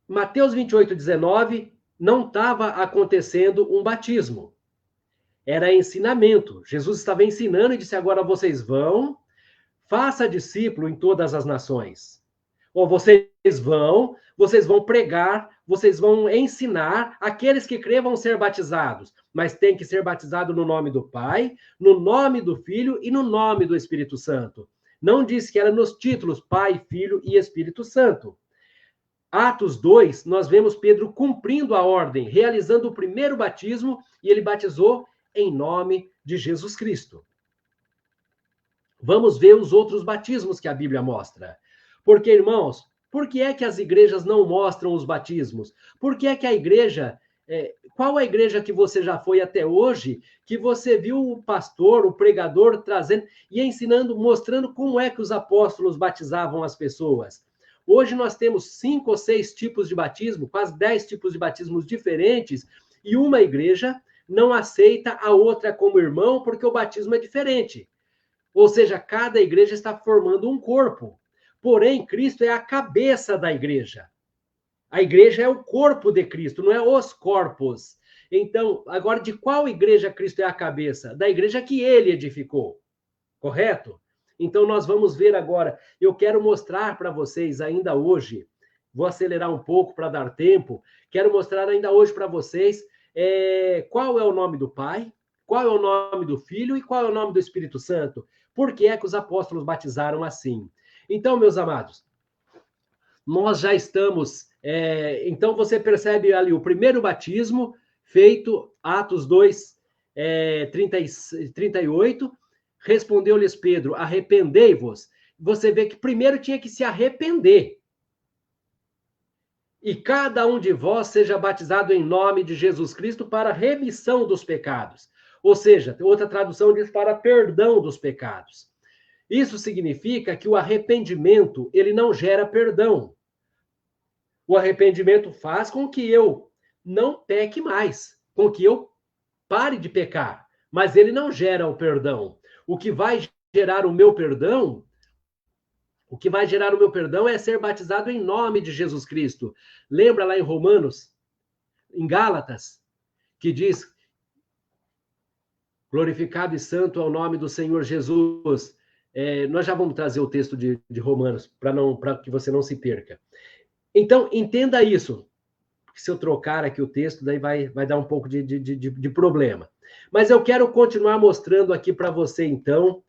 Mateus 28:19 não estava acontecendo um batismo. Era ensinamento. Jesus estava ensinando e disse: agora vocês vão, faça discípulo em todas as nações. Ou vocês vão pregar, vocês vão ensinar, aqueles que crêem vão ser batizados, mas tem que ser batizado no nome do Pai, no nome do Filho e no nome do Espírito Santo. Não disse que era nos títulos Pai, Filho e Espírito Santo. Atos 2, nós vemos Pedro cumprindo a ordem, realizando o primeiro batismo, e ele batizou em nome de Jesus Cristo. Vamos ver os outros batismos que a Bíblia mostra. Porque, irmãos, por que é que as igrejas não mostram os batismos? Por que é que a igreja... qual a igreja que você já foi até hoje, que você viu o pastor, o pregador, trazendo e ensinando, mostrando como é que os apóstolos batizavam as pessoas? Hoje nós temos 5 ou 6 tipos de batismo, quase 10 tipos de batismos diferentes, e uma igreja não aceita a outra como irmão, porque o batismo é diferente. Ou seja, cada igreja está formando um corpo. Porém, Cristo é a cabeça da igreja. A igreja é o corpo de Cristo, não é os corpos. Então, agora, de qual igreja Cristo é a cabeça? Da igreja que ele edificou. Correto? Então, nós vamos ver agora. Eu quero mostrar para vocês ainda hoje, vou acelerar um pouco para dar tempo, quero mostrar ainda hoje para vocês qual é o nome do Pai, qual é o nome do Filho e qual é o nome do Espírito Santo. Por que é que os apóstolos batizaram assim? Então, meus amados, nós já estamos... então, você percebe ali o primeiro batismo feito, Atos 2, 38, respondeu-lhes Pedro, arrependei-vos. Você vê que primeiro tinha que se arrepender. E cada um de vós seja batizado em nome de Jesus Cristo para remissão dos pecados. Ou seja, outra tradução diz para perdão dos pecados. Isso significa que o arrependimento, ele não gera perdão. O arrependimento faz com que eu não peque mais, com que eu pare de pecar, mas ele não gera o perdão. O que vai gerar o meu perdão é ser batizado em nome de Jesus Cristo. Lembra lá em Romanos, em Gálatas, que diz: glorificado e santo é o nome do Senhor Jesus. Nós já vamos trazer o texto de Romanos, para que você não se perca. Então, entenda isso. Se eu trocar aqui o texto, daí vai dar um pouco de problema. Mas eu quero continuar mostrando aqui para você, então,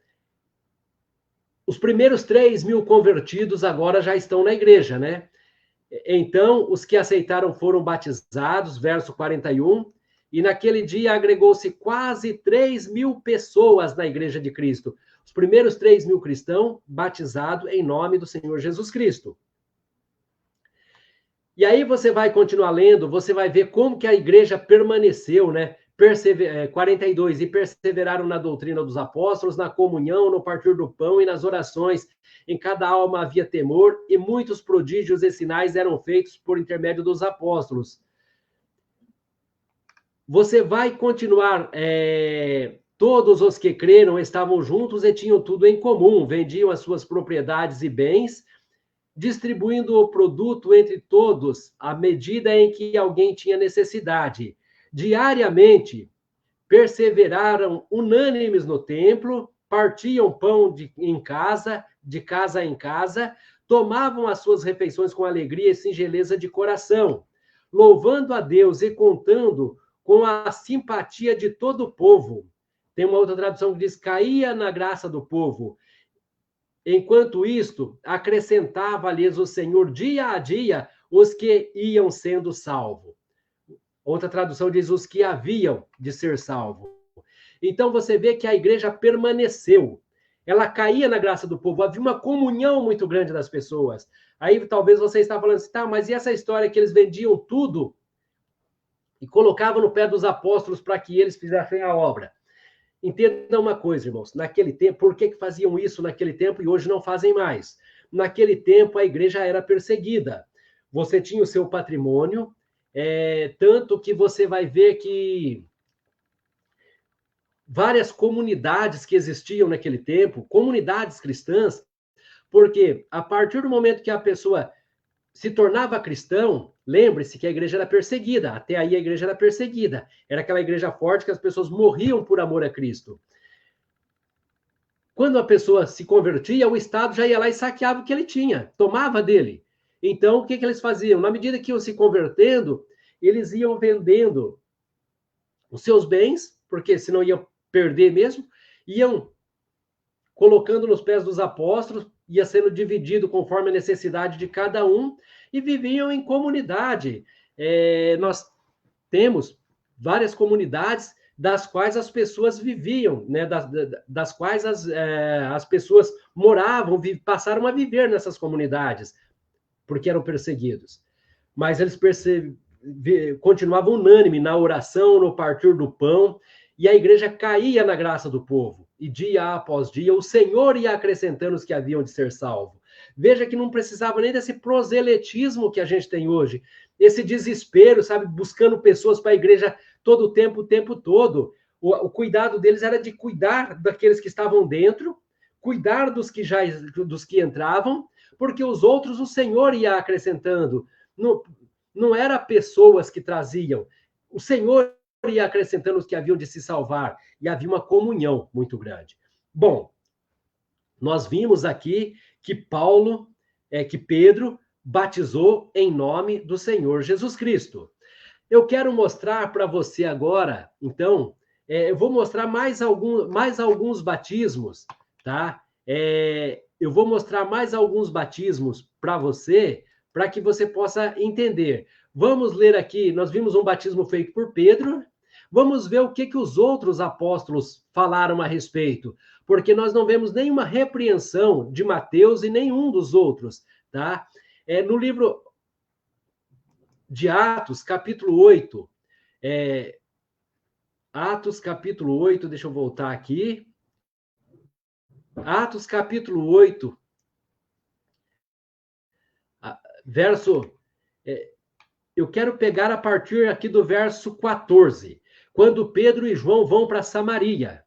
os primeiros 3.000 convertidos agora já estão na igreja, né? Então, os que aceitaram foram batizados, verso 41, e naquele dia agregou-se quase 3.000 pessoas na igreja de Cristo. Os primeiros 3.000 cristãos batizados em nome do Senhor Jesus Cristo. E aí você vai continuar lendo, você vai ver como que a igreja permaneceu, né? 42, e perseveraram na doutrina dos apóstolos, na comunhão, no partir do pão e nas orações. Em cada alma havia temor, e muitos prodígios e sinais eram feitos por intermédio dos apóstolos. Você vai continuar... todos os que creram estavam juntos e tinham tudo em comum, vendiam as suas propriedades e bens, distribuindo o produto entre todos, à medida em que alguém tinha necessidade. Diariamente, perseveraram unânimes no templo, partiam pão de casa em casa, tomavam as suas refeições com alegria e singeleza de coração, louvando a Deus e contando com a simpatia de todo o povo. Tem uma outra tradução que diz: caía na graça do povo. Enquanto isto, acrescentava-lhes o Senhor dia a dia os que iam sendo salvos. Outra tradução diz: os que haviam de ser salvos. Então você vê que a igreja permaneceu. Ela caía na graça do povo. Havia uma comunhão muito grande das pessoas. Aí talvez você está falando assim, tá, mas e essa história que eles vendiam tudo e colocavam no pé dos apóstolos para que eles fizessem a obra? Entenda uma coisa, irmãos, naquele tempo, por que faziam isso naquele tempo e hoje não fazem mais? Naquele tempo, a igreja era perseguida. Você tinha o seu patrimônio, tanto que você vai ver que várias comunidades que existiam naquele tempo, comunidades cristãs, porque a partir do momento que a pessoa se tornava cristão, lembre-se que a igreja era perseguida, até aí a igreja era perseguida, era aquela igreja forte que as pessoas morriam por amor a Cristo. Quando a pessoa se convertia, o Estado já ia lá e saqueava o que ele tinha, tomava dele. Então, o que eles faziam? Na medida que iam se convertendo, eles iam vendendo os seus bens, porque senão iam perder mesmo, iam colocando nos pés dos apóstolos, ia sendo dividido conforme a necessidade de cada um, e viviam em comunidade. Nós temos várias comunidades das quais as pessoas viviam, né? das quais as pessoas moravam, passaram a viver nessas comunidades, porque eram perseguidos. Mas eles continuavam unânime na oração, no partir do pão, e a igreja caía na graça do povo. E dia após dia, o Senhor ia acrescentando os que haviam de ser salvos. Veja que não precisava nem desse proselitismo que a gente tem hoje. Esse desespero, sabe? Buscando pessoas para a igreja todo o tempo todo. O cuidado deles era de cuidar daqueles que estavam dentro, cuidar dos que entravam, porque os outros o Senhor ia acrescentando. Não era pessoas que traziam. O Senhor ia acrescentando os que haviam de se salvar, e havia uma comunhão muito grande. Bom, Nós vimos aqui que que Pedro batizou em nome do Senhor Jesus Cristo. Eu quero mostrar para você agora, então, eu vou mostrar mais alguns batismos, tá? Eu vou mostrar mais alguns batismos para você, para que você possa entender. Vamos ler aqui, nós vimos um batismo feito por Pedro, vamos ver o que os outros apóstolos falaram a respeito, porque nós não vemos nenhuma repreensão de Mateus e nenhum dos outros, tá? No livro de Atos, capítulo 8, Atos, capítulo 8, deixa eu voltar aqui. Atos, capítulo 8, verso. Eu quero pegar a partir aqui do verso 14, quando Pedro e João vão para Samaria.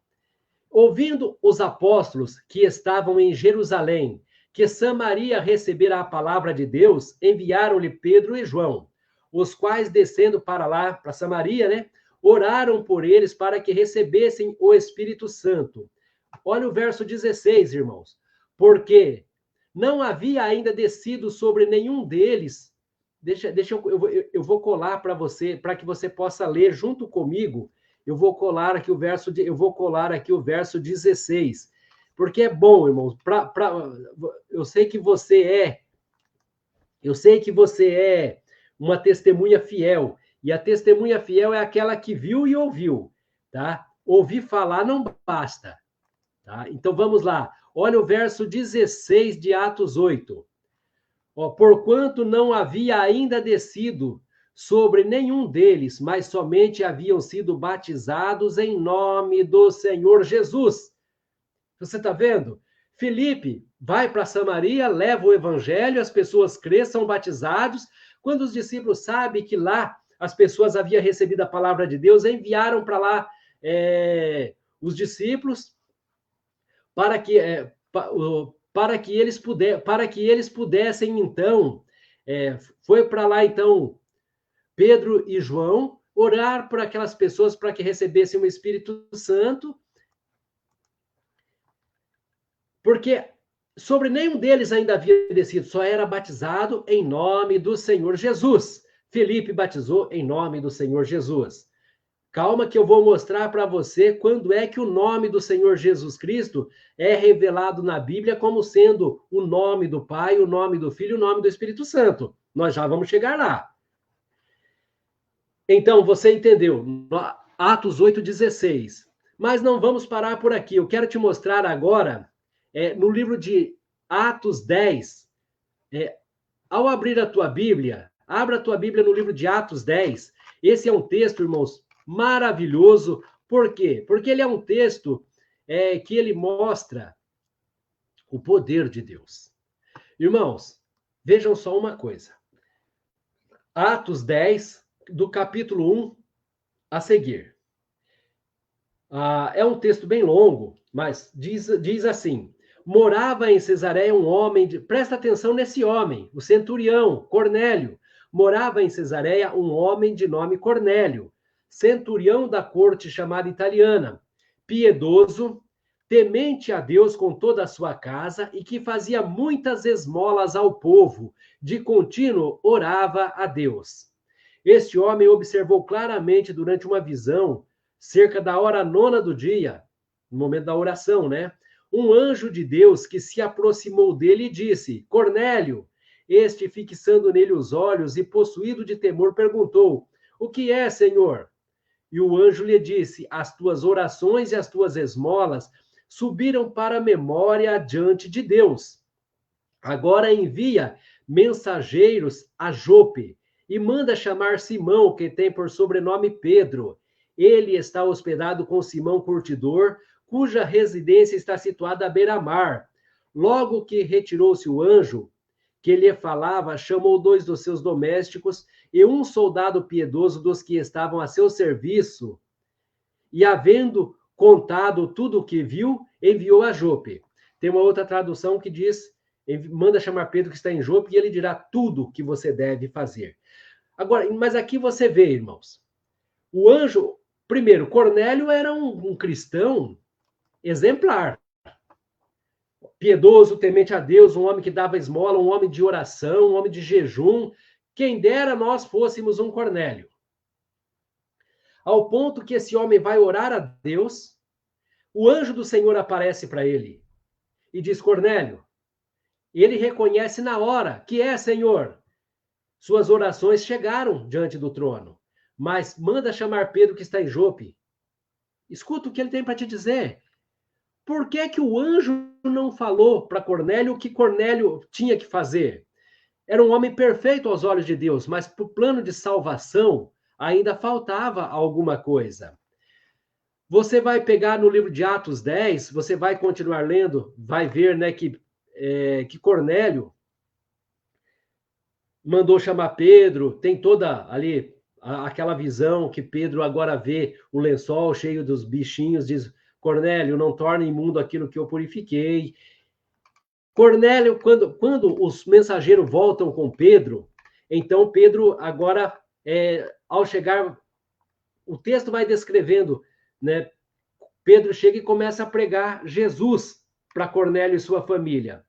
Ouvindo os apóstolos que estavam em Jerusalém, que Samaria recebera a palavra de Deus, enviaram-lhe Pedro e João, os quais, descendo para lá, para Samaria, né, oraram por eles para que recebessem o Espírito Santo. Olha o verso 16, irmãos. Porque não havia ainda descido sobre nenhum deles. Eu vou colar para você, para que você possa ler junto comigo. Eu vou colar aqui o verso 16. Porque é bom, irmãos. Eu sei que você é uma testemunha fiel. E a testemunha fiel é aquela que viu e ouviu, tá? Ouvir falar não basta. Tá? Então vamos lá. Olha o verso 16 de Atos 8. Porquanto não havia ainda descido sobre nenhum deles, mas somente haviam sido batizados em nome do Senhor Jesus. Você está vendo? Filipe vai para Samaria, leva o evangelho, as pessoas crêem, são batizados. Quando os discípulos sabem que lá as pessoas haviam recebido a palavra de Deus, enviaram para lá os discípulos para que eles pudessem, então, foi para lá, então, Pedro e João, orar por aquelas pessoas para que recebessem o Espírito Santo, porque sobre nenhum deles ainda havia descido, só era batizado em nome do Senhor Jesus. Filipe batizou em nome do Senhor Jesus. Calma que eu vou mostrar para você quando é que o nome do Senhor Jesus Cristo é revelado na Bíblia como sendo o nome do Pai, o nome do Filho e o nome do Espírito Santo. Nós já vamos chegar lá. Então, você entendeu? Atos 8,16. Mas não vamos parar por aqui. Eu quero te mostrar agora, no livro de Atos 10. Ao abrir a tua Bíblia, abra a tua Bíblia no livro de Atos 10. Esse é um texto, irmãos, maravilhoso. Por quê? Porque ele é um texto que ele mostra o poder de Deus. Irmãos, vejam só uma coisa. Atos 10, do capítulo 1 a seguir. É um texto bem longo, mas diz assim: morava em Cesareia um homem, presta atenção nesse homem, o centurião, Cornélio. Morava em Cesareia um homem de nome Cornélio, centurião da corte chamada italiana, piedoso, temente a Deus com toda a sua casa e que fazia muitas esmolas ao povo, de contínuo orava a Deus. Este homem observou claramente durante uma visão, cerca da hora 9 do dia, no momento da oração, né? Um anjo de Deus que se aproximou dele e disse: Cornélio. Este, fixando nele os olhos e possuído de temor, perguntou: o que é, Senhor? E o anjo lhe disse: as tuas orações e as tuas esmolas subiram para a memória diante de Deus. Agora envia mensageiros a Jope e manda chamar Simão, que tem por sobrenome Pedro. Ele está hospedado com Simão Curtidor, cuja residência está situada à beira-mar. Logo que retirou-se o anjo que lhe falava, chamou 2 dos seus domésticos e um soldado piedoso dos que estavam a seu serviço, e, havendo contado tudo o que viu, enviou a Jope. Tem uma outra tradução que diz: manda chamar Pedro que está em Jope e ele dirá tudo o que você deve fazer. Agora, mas aqui você vê, irmãos, o anjo, primeiro, Cornélio era um cristão exemplar. piedoso, temente a Deus, um homem que dava esmola, um homem de oração, um homem de jejum. Quem dera nós fôssemos um Cornélio. Ao ponto que esse homem vai orar a Deus, o anjo do Senhor aparece para ele e diz: Cornélio. Ele reconhece na hora que é Senhor. Suas orações chegaram diante do trono, mas manda chamar Pedro que está em Jope. Escuta o que ele tem para te dizer. Por que que o anjo não falou para Cornélio o que Cornélio tinha que fazer? Era um homem perfeito aos olhos de Deus, mas para o plano de salvação ainda faltava alguma coisa. Você vai pegar no livro de Atos 10, você vai continuar lendo, vai ver, né, que Cornélio mandou chamar Pedro, tem toda ali aquela visão que Pedro agora vê o lençol cheio dos bichinhos, diz: Cornélio, não torne imundo aquilo que eu purifiquei. Cornélio, quando os mensageiros voltam com Pedro, então Pedro agora, ao chegar, o texto vai descrevendo, né? Pedro chega e começa a pregar Jesus para Cornélio e sua família.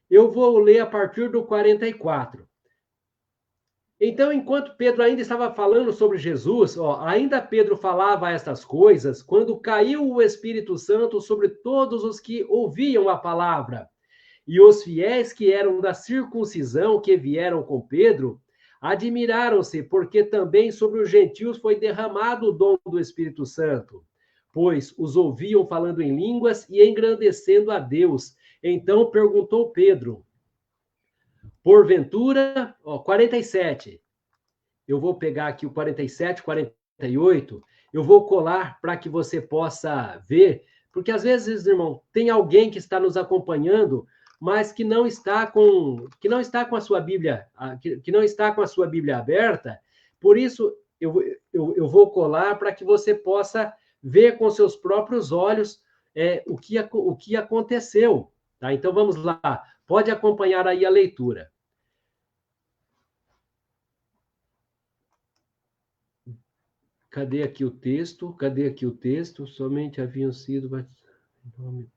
Eu vou ler a partir do 44. Então, enquanto Pedro ainda estava falando sobre Jesus, ainda Pedro falava estas coisas, quando caiu o Espírito Santo sobre todos os que ouviam a palavra. E os fiéis que eram da circuncisão, que vieram com Pedro, admiraram-se, porque também sobre os gentios foi derramado o dom do Espírito Santo, pois os ouviam falando em línguas e engrandecendo a Deus. Então perguntou Pedro: porventura, 47. Eu vou pegar aqui o 47, 48. Eu vou colar para que você possa ver, porque às vezes, irmão, tem alguém que está nos acompanhando, mas que não está com a sua Bíblia, que não está com a sua Bíblia aberta. Por isso eu vou colar para que você possa ver com seus próprios olhos o que aconteceu. Tá? Então vamos lá. Pode acompanhar aí a leitura. Cadê aqui o texto? Cadê aqui o texto? Somente haviam sido batizados.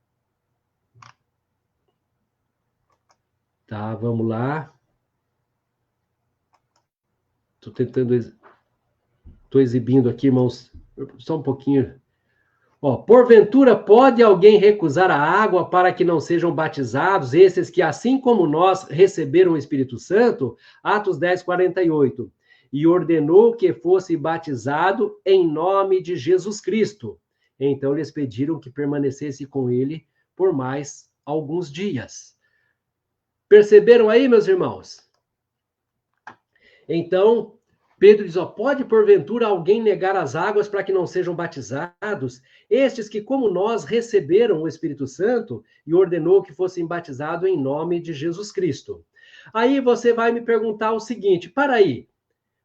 Tá, vamos lá. Estou exibindo aqui, irmãos, só um pouquinho. Porventura pode alguém recusar a água para que não sejam batizados, esses que, assim como nós, receberam o Espírito Santo? Atos 10, 48. E ordenou que fosse batizado em nome de Jesus Cristo. Então lhes pediram que permanecesse com ele por mais alguns dias. Perceberam aí, meus irmãos? Então, Pedro diz: pode porventura alguém negar as águas para que não sejam batizados? Estes que, como nós, receberam o Espírito Santo, e ordenou que fossem batizados em nome de Jesus Cristo. Aí você vai me perguntar o seguinte: para aí,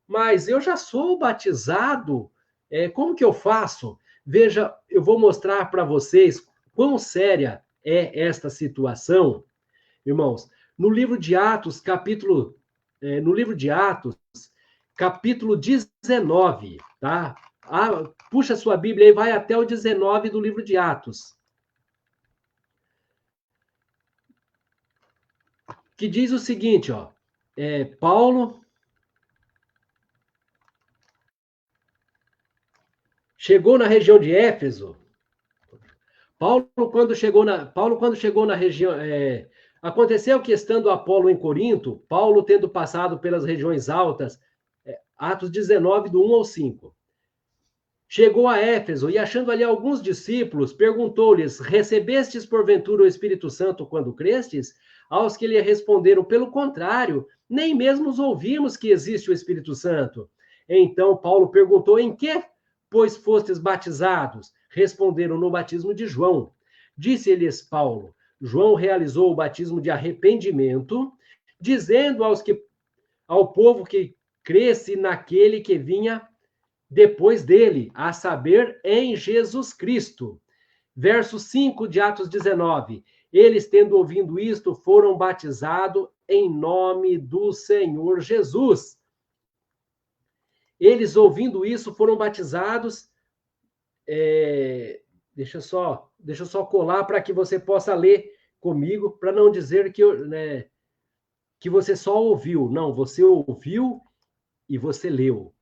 mas eu já sou batizado, como que eu faço? Veja, eu vou mostrar para vocês quão séria é esta situação. Irmãos, no livro de Atos, capítulo 19, tá? Puxa sua Bíblia e vai até o 19 do livro de Atos. Que diz o seguinte, Paulo chegou na região de Éfeso. Paulo, quando chegou na região... aconteceu que, estando Apolo em Corinto, Paulo, tendo passado pelas regiões altas, Atos 19, do 1 ao 5, chegou a Éfeso e, achando ali alguns discípulos, perguntou-lhes: recebestes porventura o Espírito Santo quando crestes? Aos que lhe responderam: pelo contrário, nem mesmo os ouvimos que existe o Espírito Santo. Então Paulo perguntou: em que, pois, fostes batizados? Responderam: no batismo de João. Disse-lhes Paulo: João realizou o batismo de arrependimento, dizendo ao povo que cresce naquele que vinha depois dele, a saber, em Jesus Cristo. Verso 5 de Atos 19. Eles, tendo ouvido isto, foram batizados em nome do Senhor Jesus. Eles, ouvindo isso, foram batizados. Deixa eu só colar para que você possa ler comigo, para não dizer que você só ouviu. Não, você ouviu e você leu.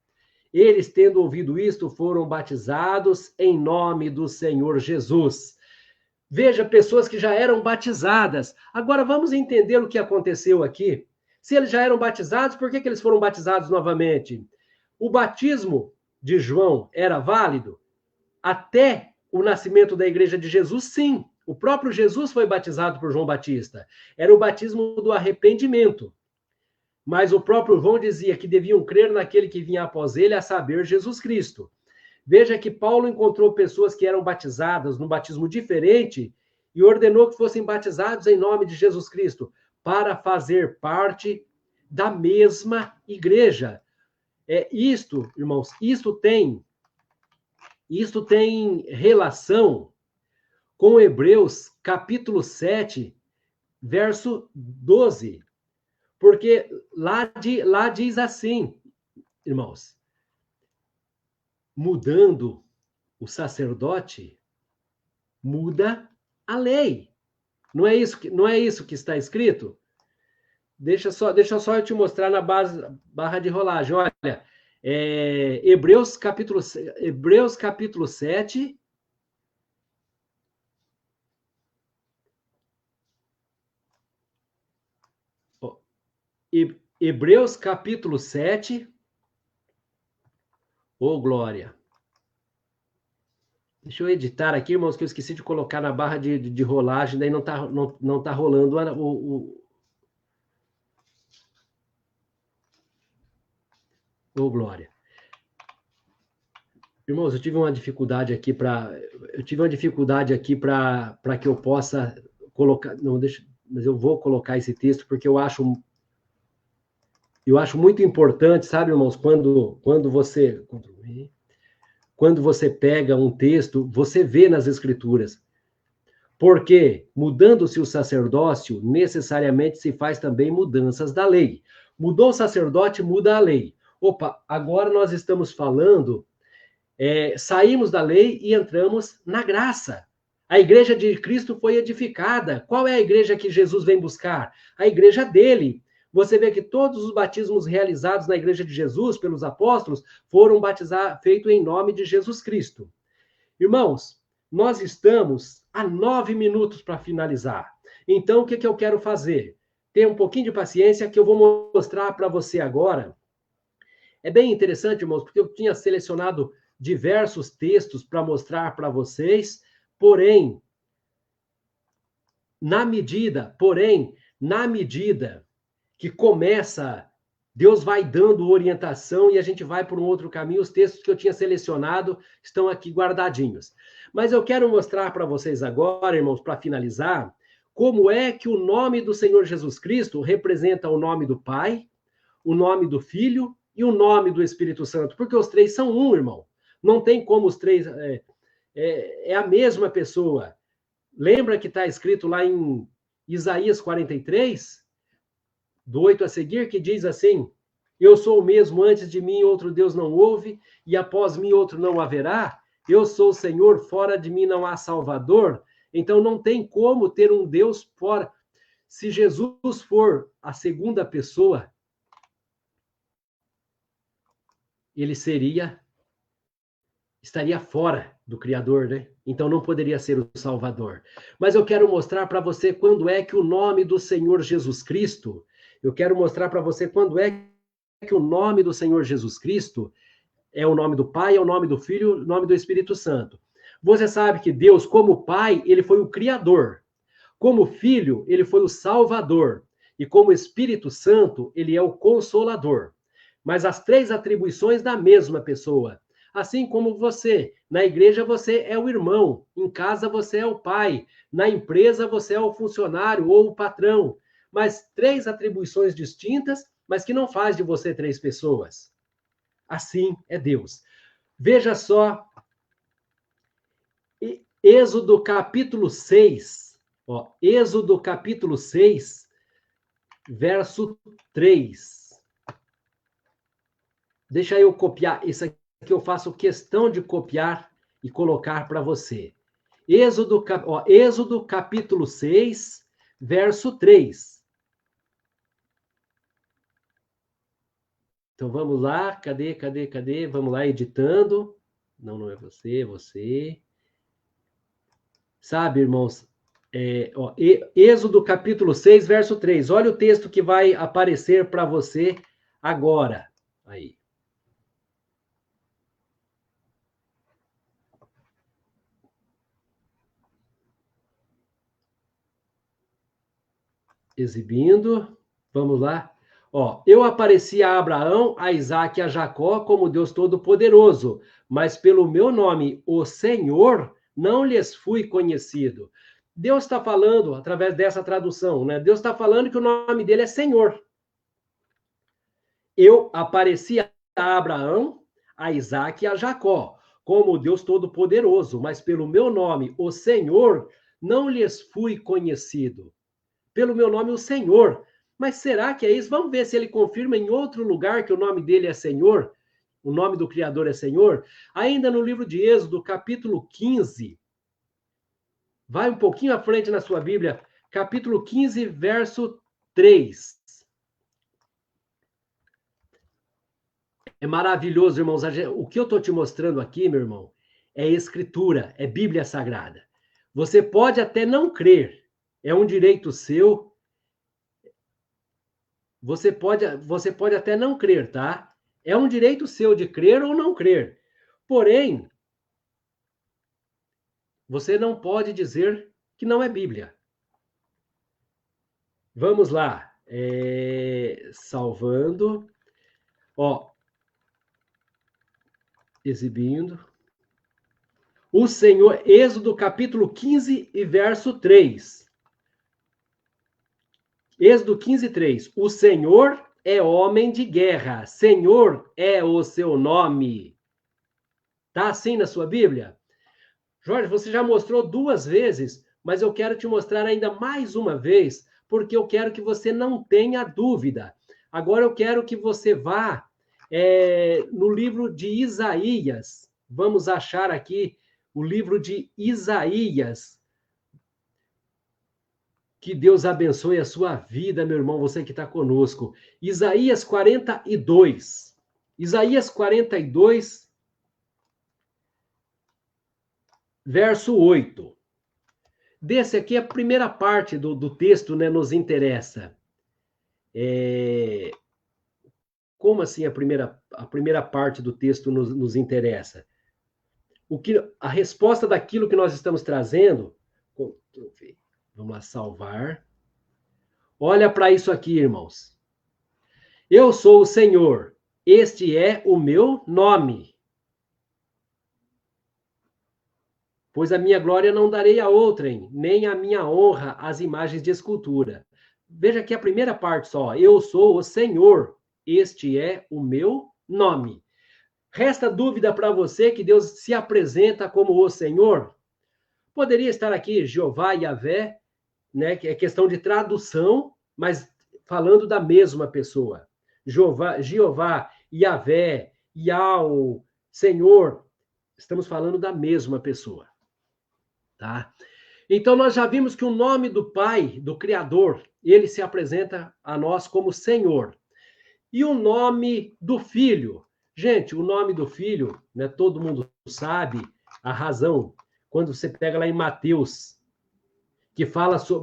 Eles, tendo ouvido isto, foram batizados em nome do Senhor Jesus. Veja, pessoas que já eram batizadas. Agora, vamos entender o que aconteceu aqui. Se eles já eram batizados, por que eles foram batizados novamente? O batismo de João era válido? Até o nascimento da igreja de Jesus, sim. O próprio Jesus foi batizado por João Batista. Era o batismo do arrependimento. Mas o próprio João dizia que deviam crer naquele que vinha após ele, a saber, Jesus Cristo. Veja que Paulo encontrou pessoas que eram batizadas num batismo diferente e ordenou que fossem batizados em nome de Jesus Cristo, para fazer parte da mesma igreja. Isto, irmãos, isto tem relação com Hebreus capítulo 7, verso 12. Porque lá diz assim, irmãos, mudando o sacerdote, muda a lei. Não é isso que está escrito? Deixa só eu te mostrar na barra de rolagem. Olha, Hebreus capítulo 7. Hebreus capítulo 7. Ô, glória. Deixa eu editar aqui, irmãos, que eu esqueci de colocar na barra de rolagem, daí não tá rolando Ô, glória. Irmãos, eu tive uma dificuldade aqui para que eu possa colocar, não, deixa, mas eu vou colocar esse texto porque eu acho muito importante, sabe, irmãos, quando você pega um texto, você vê nas escrituras. Porque, mudando-se o sacerdócio, necessariamente se faz também mudanças da lei. Mudou o sacerdote, muda a lei. Opa, agora nós estamos falando, saímos da lei e entramos na graça. A igreja de Cristo foi edificada. Qual é a igreja que Jesus vem buscar? A igreja dele. Você vê que todos os batismos realizados na igreja de Jesus pelos apóstolos foram feitos em nome de Jesus Cristo. Irmãos, nós estamos a 9 minutos para finalizar. Então, o que eu quero fazer? Tenha um pouquinho de paciência que eu vou mostrar para você agora. É bem interessante, irmãos, porque eu tinha selecionado diversos textos para mostrar para vocês, porém, na medida que começa, Deus vai dando orientação e a gente vai por um outro caminho. Os textos que eu tinha selecionado estão aqui guardadinhos. Mas eu quero mostrar para vocês agora, irmãos, para finalizar, como é que o nome do Senhor Jesus Cristo representa o nome do Pai, o nome do Filho e o nome do Espírito Santo. Porque os três são um, irmão. Não tem como os três... É a mesma pessoa. Lembra que está escrito lá em Isaías 43... do 8 a seguir, que diz assim: eu sou o mesmo, antes de mim outro Deus não houve, e após mim outro não haverá. Eu sou o Senhor, fora de mim não há Salvador. Então não tem como ter um Deus fora. Se Jesus for a segunda pessoa, ele estaria fora do Criador, né? Então não poderia ser o Salvador. Mas eu quero mostrar para você quando é que o nome do Senhor Jesus Cristo... Eu quero mostrar para você quando é que o nome do Senhor Jesus Cristo é o nome do Pai, é o nome do Filho, o nome do Espírito Santo. Você sabe que Deus, como Pai, ele foi o Criador. Como Filho, ele foi o Salvador. E como Espírito Santo, ele é o Consolador. Mas as três atribuições da mesma pessoa. Assim como você, na igreja você é o irmão, em casa você é o pai, na empresa você é o funcionário ou o patrão. Mas três atribuições distintas, mas que não faz de você três pessoas. Assim é Deus. Veja só, Êxodo capítulo 6, Êxodo capítulo 6, verso 3. Deixa eu copiar, isso aqui eu faço questão de copiar e colocar para você. Êxodo capítulo 6, verso 3. Então, vamos lá. Cadê? Vamos lá, editando. Não é você, é você. Sabe, irmãos, Êxodo capítulo 6, verso 3. Olha o texto que vai aparecer para você agora. Aí. Exibindo. Vamos lá. Eu apareci a Abraão, a Isaque e a Jacó como Deus Todo-Poderoso, mas pelo meu nome, o Senhor, não lhes fui conhecido. Deus está falando, através dessa tradução, né? Deus está falando que o nome dele é Senhor. Eu apareci a Abraão, a Isaque e a Jacó como Deus Todo-Poderoso, mas pelo meu nome, o Senhor, não lhes fui conhecido. Pelo meu nome, o Senhor. Mas será que é isso? Vamos ver se ele confirma em outro lugar que o nome dele é Senhor. O nome do Criador é Senhor. Ainda no livro de Êxodo, capítulo 15. Vai um pouquinho à frente na sua Bíblia. Capítulo 15, verso 3. É maravilhoso, irmãos. O que eu estou te mostrando aqui, meu irmão, é Escritura, é Bíblia Sagrada. Você pode até não crer. É um direito seu. Você pode até não crer, tá? É um direito seu de crer ou não crer. Porém, você não pode dizer que não é Bíblia. Vamos lá. Salvando. Exibindo. O Senhor, Êxodo capítulo 15 e verso 3. Êxodo 15, 3. O Senhor é homem de guerra. Senhor é o seu nome. Tá assim na sua Bíblia? Jorge, você já mostrou 2 vezes, mas eu quero te mostrar ainda mais uma vez, porque eu quero que você não tenha dúvida. Agora eu quero que você vá no livro de Isaías. Vamos achar aqui o livro de Isaías. Que Deus abençoe a sua vida, meu irmão, você que está conosco. Isaías 42. Isaías 42, verso 8. Desse aqui, a primeira parte do texto, né, nos interessa. Como assim a primeira parte do texto nos interessa? A resposta daquilo que nós estamos trazendo. Vamos lá, salvar. Olha para isso aqui, irmãos. Eu sou o Senhor, este é o meu nome. Pois a minha glória não darei a outrem, nem a minha honra às imagens de escultura. Veja aqui a primeira parte só. Eu sou o Senhor, este é o meu nome. Resta dúvida para você que Deus se apresenta como o Senhor? Poderia estar aqui Jeová e Yahvé, né, que é questão de tradução, mas falando da mesma pessoa. Jeová, Yahvé, Yahweh, Senhor, estamos falando da mesma pessoa. Tá? Então, nós já vimos que o nome do Pai, do Criador, ele se apresenta a nós como Senhor. E o nome do Filho? Gente, o nome do Filho, né, todo mundo sabe a razão. Quando você pega lá em Mateus,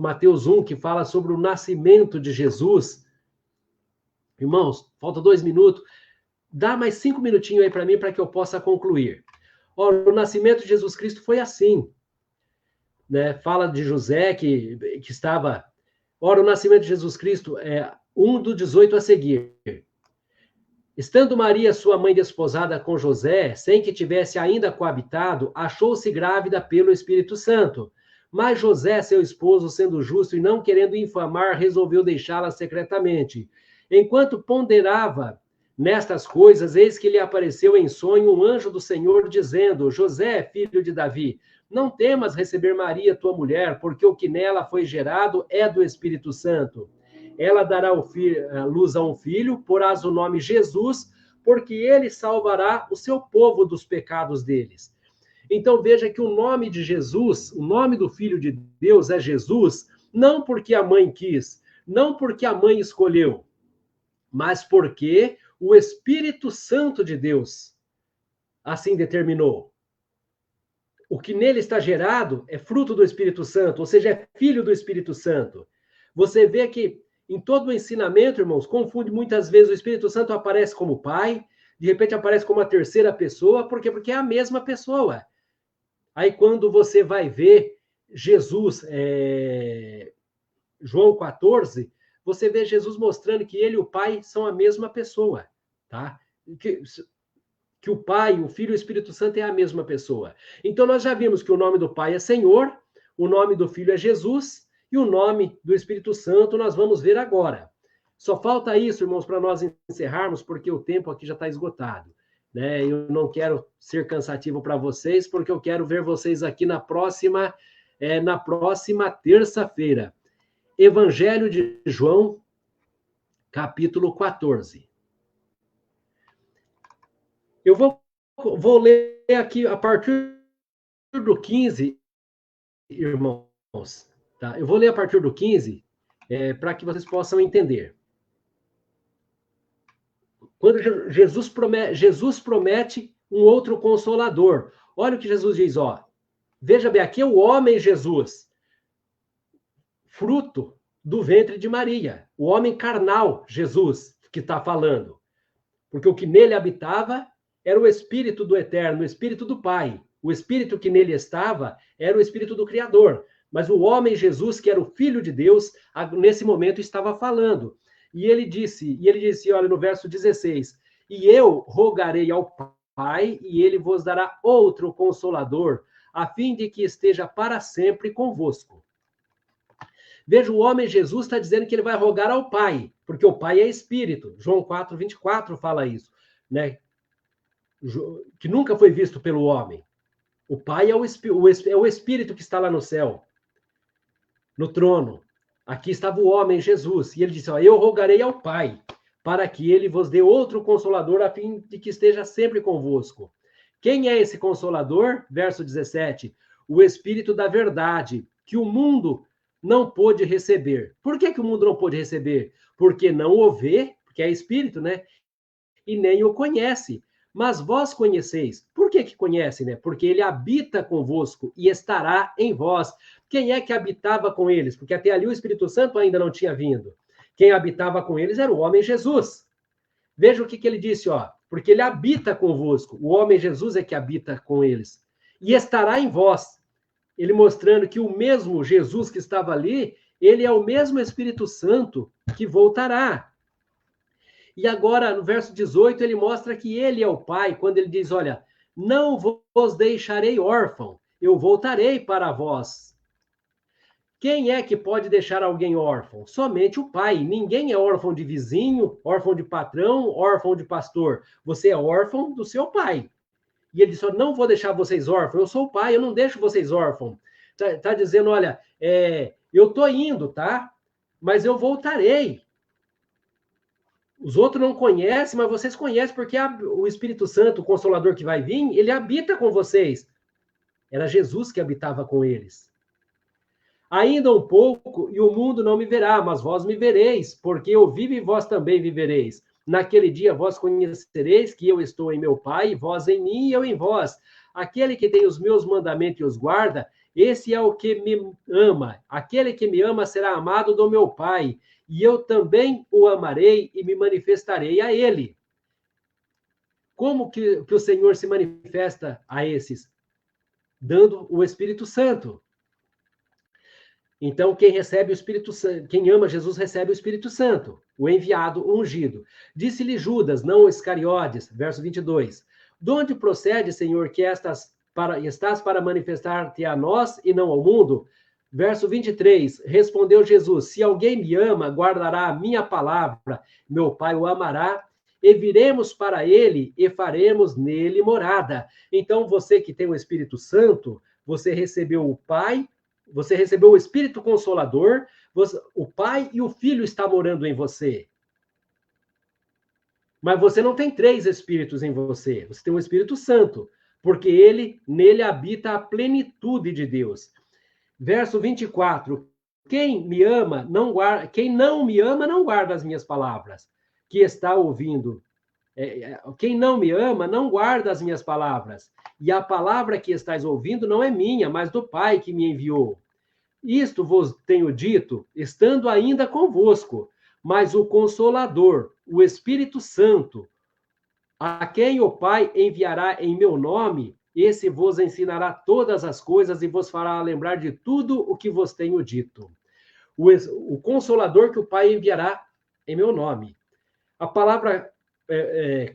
Mateus 1, que fala sobre o nascimento de Jesus. Irmãos, falta 2 minutos. Dá mais 5 minutinhos aí para mim, para que eu possa concluir. O nascimento de Jesus Cristo foi assim. Né? Fala de José, que estava... o nascimento de Jesus Cristo é 1:18 a seguir. Estando Maria, sua mãe, desposada com José, sem que tivesse ainda coabitado, achou-se grávida pelo Espírito Santo. Mas José, seu esposo, sendo justo e não querendo infamar, resolveu deixá-la secretamente. Enquanto ponderava nestas coisas, eis que lhe apareceu em sonho um anjo do Senhor, dizendo: José, filho de Davi, não temas receber Maria, tua mulher, porque o que nela foi gerado é do Espírito Santo. Ela dará luz a um filho, porás o nome Jesus, porque ele salvará o seu povo dos pecados deles. Então veja que o nome de Jesus, o nome do Filho de Deus é Jesus, não porque a mãe quis, não porque a mãe escolheu, mas porque o Espírito Santo de Deus assim determinou. O que nele está gerado é fruto do Espírito Santo, ou seja, é filho do Espírito Santo. Você vê que em todo o ensinamento, irmãos, confunde muitas vezes o Espírito Santo aparece como pai, de repente aparece como a terceira pessoa, por quê? Porque é a mesma pessoa. Aí quando você vai ver Jesus, João 14, você vê Jesus mostrando que ele e o Pai são a mesma pessoa, tá? Que o Pai, o Filho e o Espírito Santo é a mesma pessoa. Então nós já vimos que o nome do Pai é Senhor, o nome do Filho é Jesus e o nome do Espírito Santo nós vamos ver agora. Só falta isso, irmãos, para nós encerrarmos, porque o tempo aqui já está esgotado. Né? Eu não quero ser cansativo para vocês, porque eu quero ver vocês aqui na próxima terça-feira. Evangelho de João, capítulo 14. Eu vou ler aqui a partir do 15, irmãos. Tá? Eu vou ler a partir do 15, para que vocês possam entender. Quando Jesus promete um outro consolador. Olha o que Jesus diz, ó. Veja bem, aqui é o homem Jesus, fruto do ventre de Maria. O homem carnal, Jesus, que está falando. Porque o que nele habitava era o Espírito do Eterno, o Espírito do Pai. O Espírito que nele estava era o Espírito do Criador. Mas o homem Jesus, que era o Filho de Deus, nesse momento estava falando. E ele disse, olha, no verso 16, e eu rogarei ao Pai, e ele vos dará outro Consolador, a fim de que esteja para sempre convosco. Veja, o homem Jesus está dizendo que ele vai rogar ao Pai, porque o Pai é Espírito. João 4, 24 fala isso, né? Que nunca foi visto pelo homem. O Pai é o Espírito que está lá no céu, no trono. Aqui estava o homem, Jesus, e ele disse, ó, eu rogarei ao Pai, para que ele vos dê outro Consolador, a fim de que esteja sempre convosco. Quem é esse Consolador? Verso 17, o Espírito da verdade, que o mundo não pôde receber. Por que o mundo não pôde receber? Porque não o vê, porque é Espírito, né? E nem o conhece. Mas vós conheceis. Por que conhece, né? Porque ele habita convosco e estará em vós. Quem é que habitava com eles? Porque até ali o Espírito Santo ainda não tinha vindo. Quem habitava com eles era o homem Jesus. Veja o que ele disse, ó. Porque ele habita convosco. O homem Jesus é que habita com eles. E estará em vós. Ele mostrando que o mesmo Jesus que estava ali, ele é o mesmo Espírito Santo que voltará. E agora, no verso 18, ele mostra que ele é o Pai, quando ele diz, olha, não vos deixarei órfão, eu voltarei para vós. Quem é que pode deixar alguém órfão? Somente o Pai. Ninguém é órfão de vizinho, órfão de patrão, órfão de pastor. Você é órfão do seu Pai. E ele disse, não vou deixar vocês órfãos, eu sou o Pai, eu não deixo vocês órfãos. Tá dizendo, olha, eu estou indo, tá? Mas eu voltarei. Os outros não conhecem, mas vocês conhecem, porque o Espírito Santo, o Consolador que vai vir, ele habita com vocês. Era Jesus que habitava com eles. Ainda um pouco, e o mundo não me verá, mas vós me vereis, porque eu vivo e vós também vivereis. Naquele dia vós conhecereis que eu estou em meu Pai, vós em mim e eu em vós. Aquele que tem os meus mandamentos e os guarda, esse é o que me ama. Aquele que me ama será amado do meu Pai, e eu também o amarei e me manifestarei a ele. Como que o Senhor se manifesta a esses? Dando o Espírito Santo. Então, quem recebe o Espírito Santo, quem ama Jesus recebe o Espírito Santo, o enviado, o ungido. Disse-lhe Judas, não Iscariotes, verso 22. De onde procede, Senhor, que estás para manifestar-te a nós e não ao mundo? Verso 23, respondeu Jesus, se alguém me ama, guardará a minha palavra, meu Pai o amará, e viremos para ele e faremos nele morada. Então, você que tem o Espírito Santo, você recebeu o Pai, você recebeu o Espírito Consolador, o Pai e o Filho estão morando em você. Mas você não tem 3 Espíritos em você, você tem o Espírito Santo, porque nele habita a plenitude de Deus. Verso 24, Quem me ama, não guarda, quem não me ama, não guarda as minhas palavras. Que está ouvindo. Quem não me ama, não guarda as minhas palavras. E a palavra que estáis ouvindo não é minha, mas do Pai que me enviou. Isto vos tenho dito, estando ainda convosco, mas o Consolador, o Espírito Santo, a quem o Pai enviará em meu nome, esse vos ensinará todas as coisas e vos fará lembrar de tudo o que vos tenho dito. O Consolador que o Pai enviará em meu nome. A palavra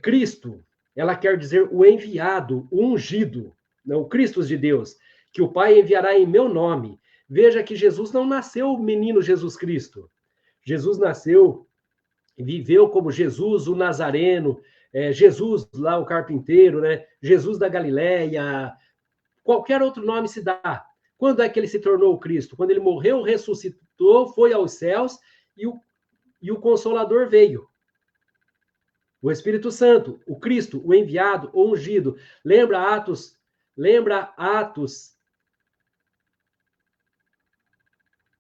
Cristo, ela quer dizer o enviado, o ungido, o Cristo de Deus, que o Pai enviará em meu nome. Veja que Jesus não nasceu menino Jesus Cristo. Jesus nasceu, viveu como Jesus, o Nazareno, Jesus lá, o carpinteiro, né? Jesus da Galileia, qualquer outro nome se dá. Quando é que ele se tornou o Cristo? Quando ele morreu, ressuscitou, foi aos céus e o Consolador veio. O Espírito Santo, o Cristo, o enviado, o ungido. Lembra Atos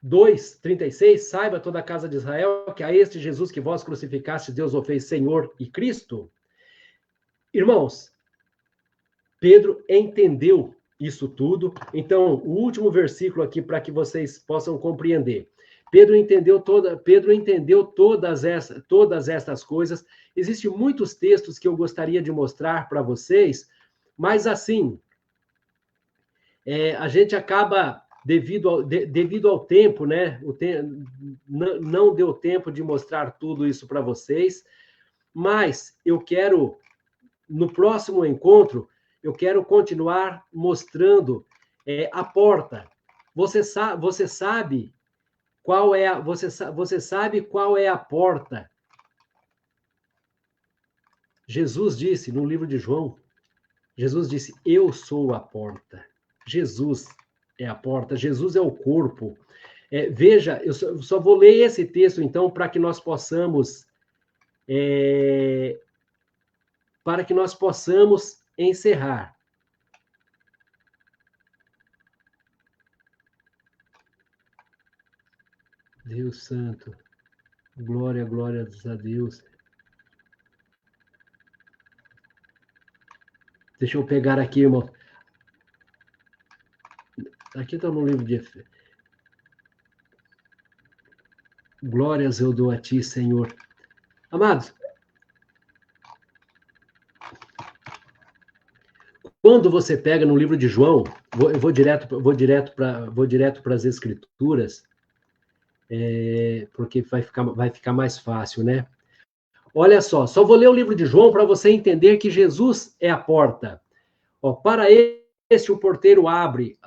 2:36, saiba toda a casa de Israel que a este Jesus que vós crucificaste, Deus o fez Senhor e Cristo. Irmãos, Pedro entendeu isso tudo. Então, o último versículo aqui para que vocês possam compreender. Pedro entendeu todas essas coisas. Existem muitos textos que eu gostaria de mostrar para vocês, mas assim, a gente acaba, devido ao tempo, né? Não deu tempo de mostrar tudo isso para vocês, mas eu quero, no próximo encontro, eu quero continuar mostrando a porta. Você sabe qual é você sabe qual é a porta? Jesus disse no livro de João, Jesus disse: eu sou a porta. Jesus é a porta, Jesus é o corpo. Veja, eu só vou ler esse texto, então, para que nós possamos encerrar. Deus santo, glória a Deus. Deixa eu pegar aqui, irmão. Aqui está no livro de... Glórias eu dou a ti, Senhor. Amados, quando você pega no livro de João, eu vou direto para as Escrituras, porque vai ficar mais fácil, né? Olha só vou ler o livro de João para você entender que Jesus é a porta. Para este o porteiro abre,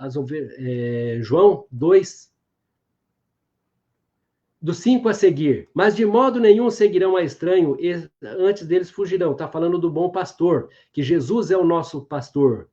João 2, do 5 a seguir. Mas de modo nenhum seguirão a estranho, e antes deles fugirão. Está falando do bom pastor, que Jesus é o nosso pastor.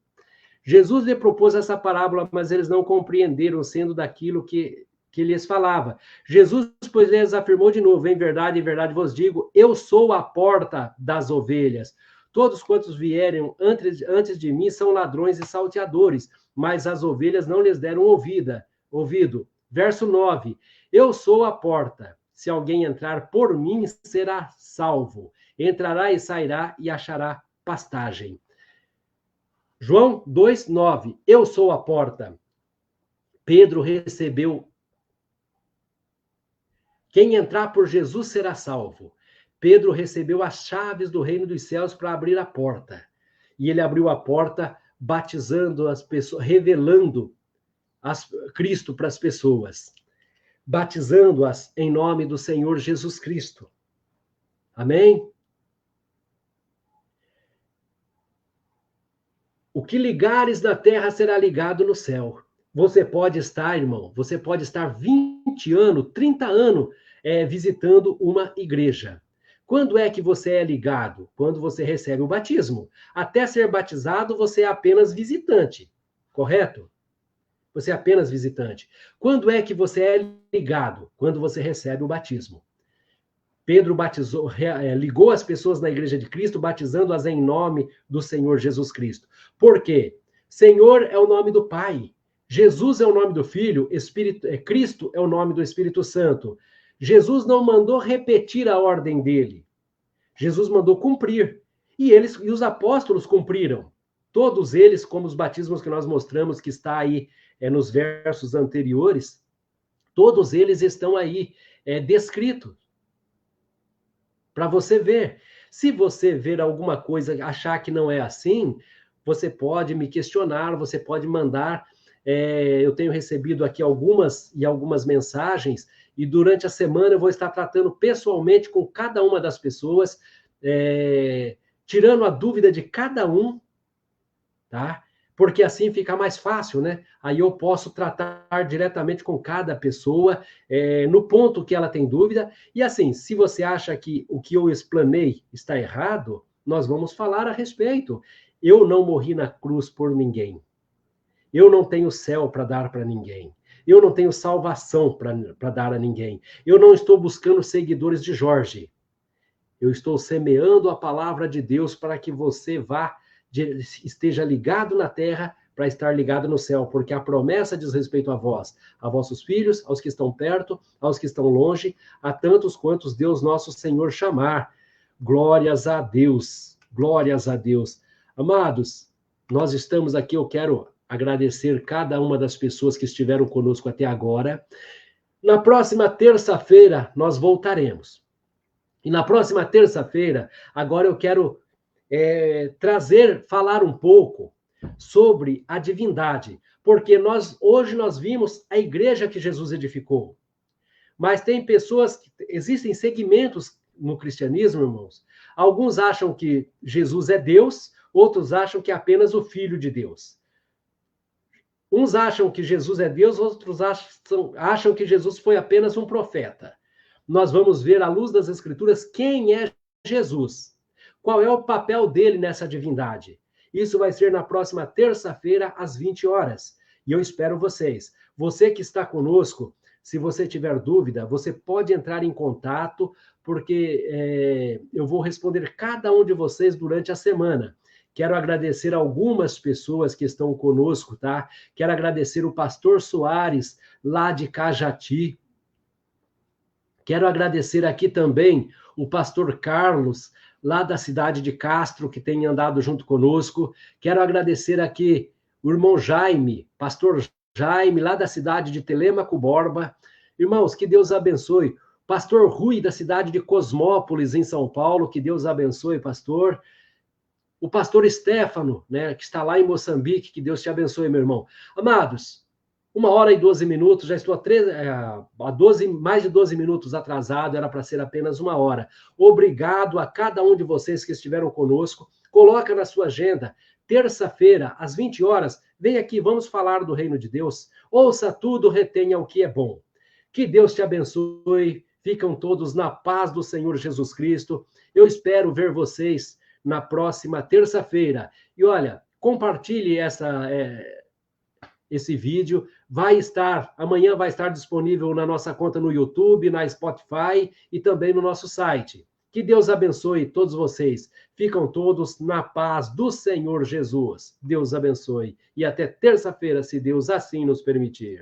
Jesus lhe propôs essa parábola, mas eles não compreenderam, sendo daquilo que lhes falava. Jesus, pois, lhes afirmou de novo: em verdade vos digo, eu sou a porta das ovelhas. Todos quantos vierem antes de mim são ladrões e salteadores, mas as ovelhas não lhes deram ouvido. Verso 9: eu sou a porta. Se alguém entrar por mim, será salvo. Entrará e sairá e achará pastagem. João 2:9: eu sou a porta. Pedro recebeu. Quem entrar por Jesus será salvo. Pedro recebeu as chaves do reino dos céus para abrir a porta. E ele abriu a porta batizando as pessoas, revelando Cristo para as pessoas, batizando-as em nome do Senhor Jesus Cristo. Amém? O que ligares na terra será ligado no céu. Você pode estar, irmão, 20 anos, 30 anos visitando uma igreja. Quando é que você é ligado? Quando você recebe o batismo. Até ser batizado, você é apenas visitante, correto? Você é apenas visitante. Quando é que você é ligado? Quando você recebe o batismo. Pedro ligou as pessoas na igreja de Cristo, batizando-as em nome do Senhor Jesus Cristo. Por quê? Senhor é o nome do Pai. Jesus é o nome do Filho, Cristo é o nome do Espírito Santo. Jesus não mandou repetir a ordem dele. Jesus mandou cumprir. E os apóstolos cumpriram. Todos eles, como os batismos que nós mostramos, que está aí nos versos anteriores, todos eles estão aí descritos. Para você ver. Se você ver alguma coisa, achar que não é assim, você pode me questionar, você pode mandar. Eu tenho recebido aqui algumas mensagens, e durante a semana eu vou estar tratando pessoalmente com cada uma das pessoas, tirando a dúvida de cada um, tá? Porque assim fica mais fácil, né? Aí eu posso tratar diretamente com cada pessoa, no ponto que ela tem dúvida. E assim, se você acha que o que eu explanei está errado, nós vamos falar a respeito. Eu não morri na cruz por ninguém. Eu não tenho céu para dar para ninguém. Eu não tenho salvação para dar a ninguém. Eu não estou buscando seguidores de Jorge. Eu estou semeando a palavra de Deus para que você esteja ligado na terra para estar ligado no céu, porque a promessa diz respeito a vós, a vossos filhos, aos que estão perto, aos que estão longe, a tantos quantos Deus nosso Senhor chamar. Glórias a Deus, glórias a Deus. Amados, nós estamos aqui, eu quero agradecer cada uma das pessoas que estiveram conosco até agora. Na próxima terça-feira, nós voltaremos. E na próxima terça-feira, agora eu quero falar um pouco sobre a divindade, porque hoje nós vimos a igreja que Jesus edificou. Mas tem pessoas, existem segmentos no cristianismo, irmãos. Alguns acham que Jesus é Deus, outros acham que é apenas o Filho de Deus. Uns acham que Jesus é Deus, outros acham que Jesus foi apenas um profeta. Nós vamos ver, à luz das Escrituras, quem é Jesus. Qual é o papel dele nessa divindade? Isso vai ser na próxima terça-feira, às 20 horas. E eu espero vocês. Você que está conosco, se você tiver dúvida, você pode entrar em contato, porque eu vou responder cada um de vocês durante a semana. Quero agradecer algumas pessoas que estão conosco, tá? Quero agradecer o pastor Soares, lá de Cajati. Quero agradecer aqui também o pastor Carlos, lá da cidade de Castro, que tem andado junto conosco. Quero agradecer aqui o irmão Jaime, pastor Jaime, lá da cidade de Telêmaco Borba. Irmãos, que Deus abençoe. Pastor Rui, da cidade de Cosmópolis, em São Paulo, que Deus abençoe, pastor. O pastor Stefano, né, que está lá em Moçambique, que Deus te abençoe, meu irmão. Amados, 1h12, já estou mais de 12 minutos atrasado, era para ser apenas 1 hora. Obrigado a cada um de vocês que estiveram conosco. Coloca na sua agenda, terça-feira, às 20 horas, vem aqui, vamos falar do reino de Deus. Ouça tudo, retenha o que é bom. Que Deus te abençoe, ficam todos na paz do Senhor Jesus Cristo. Eu espero ver vocês na próxima terça-feira. E olha, compartilhe esse vídeo, amanhã vai estar disponível na nossa conta no YouTube, na Spotify e também no nosso site. Que Deus abençoe todos vocês. Ficam todos na paz do Senhor Jesus. Deus abençoe. E até terça-feira, se Deus assim nos permitir.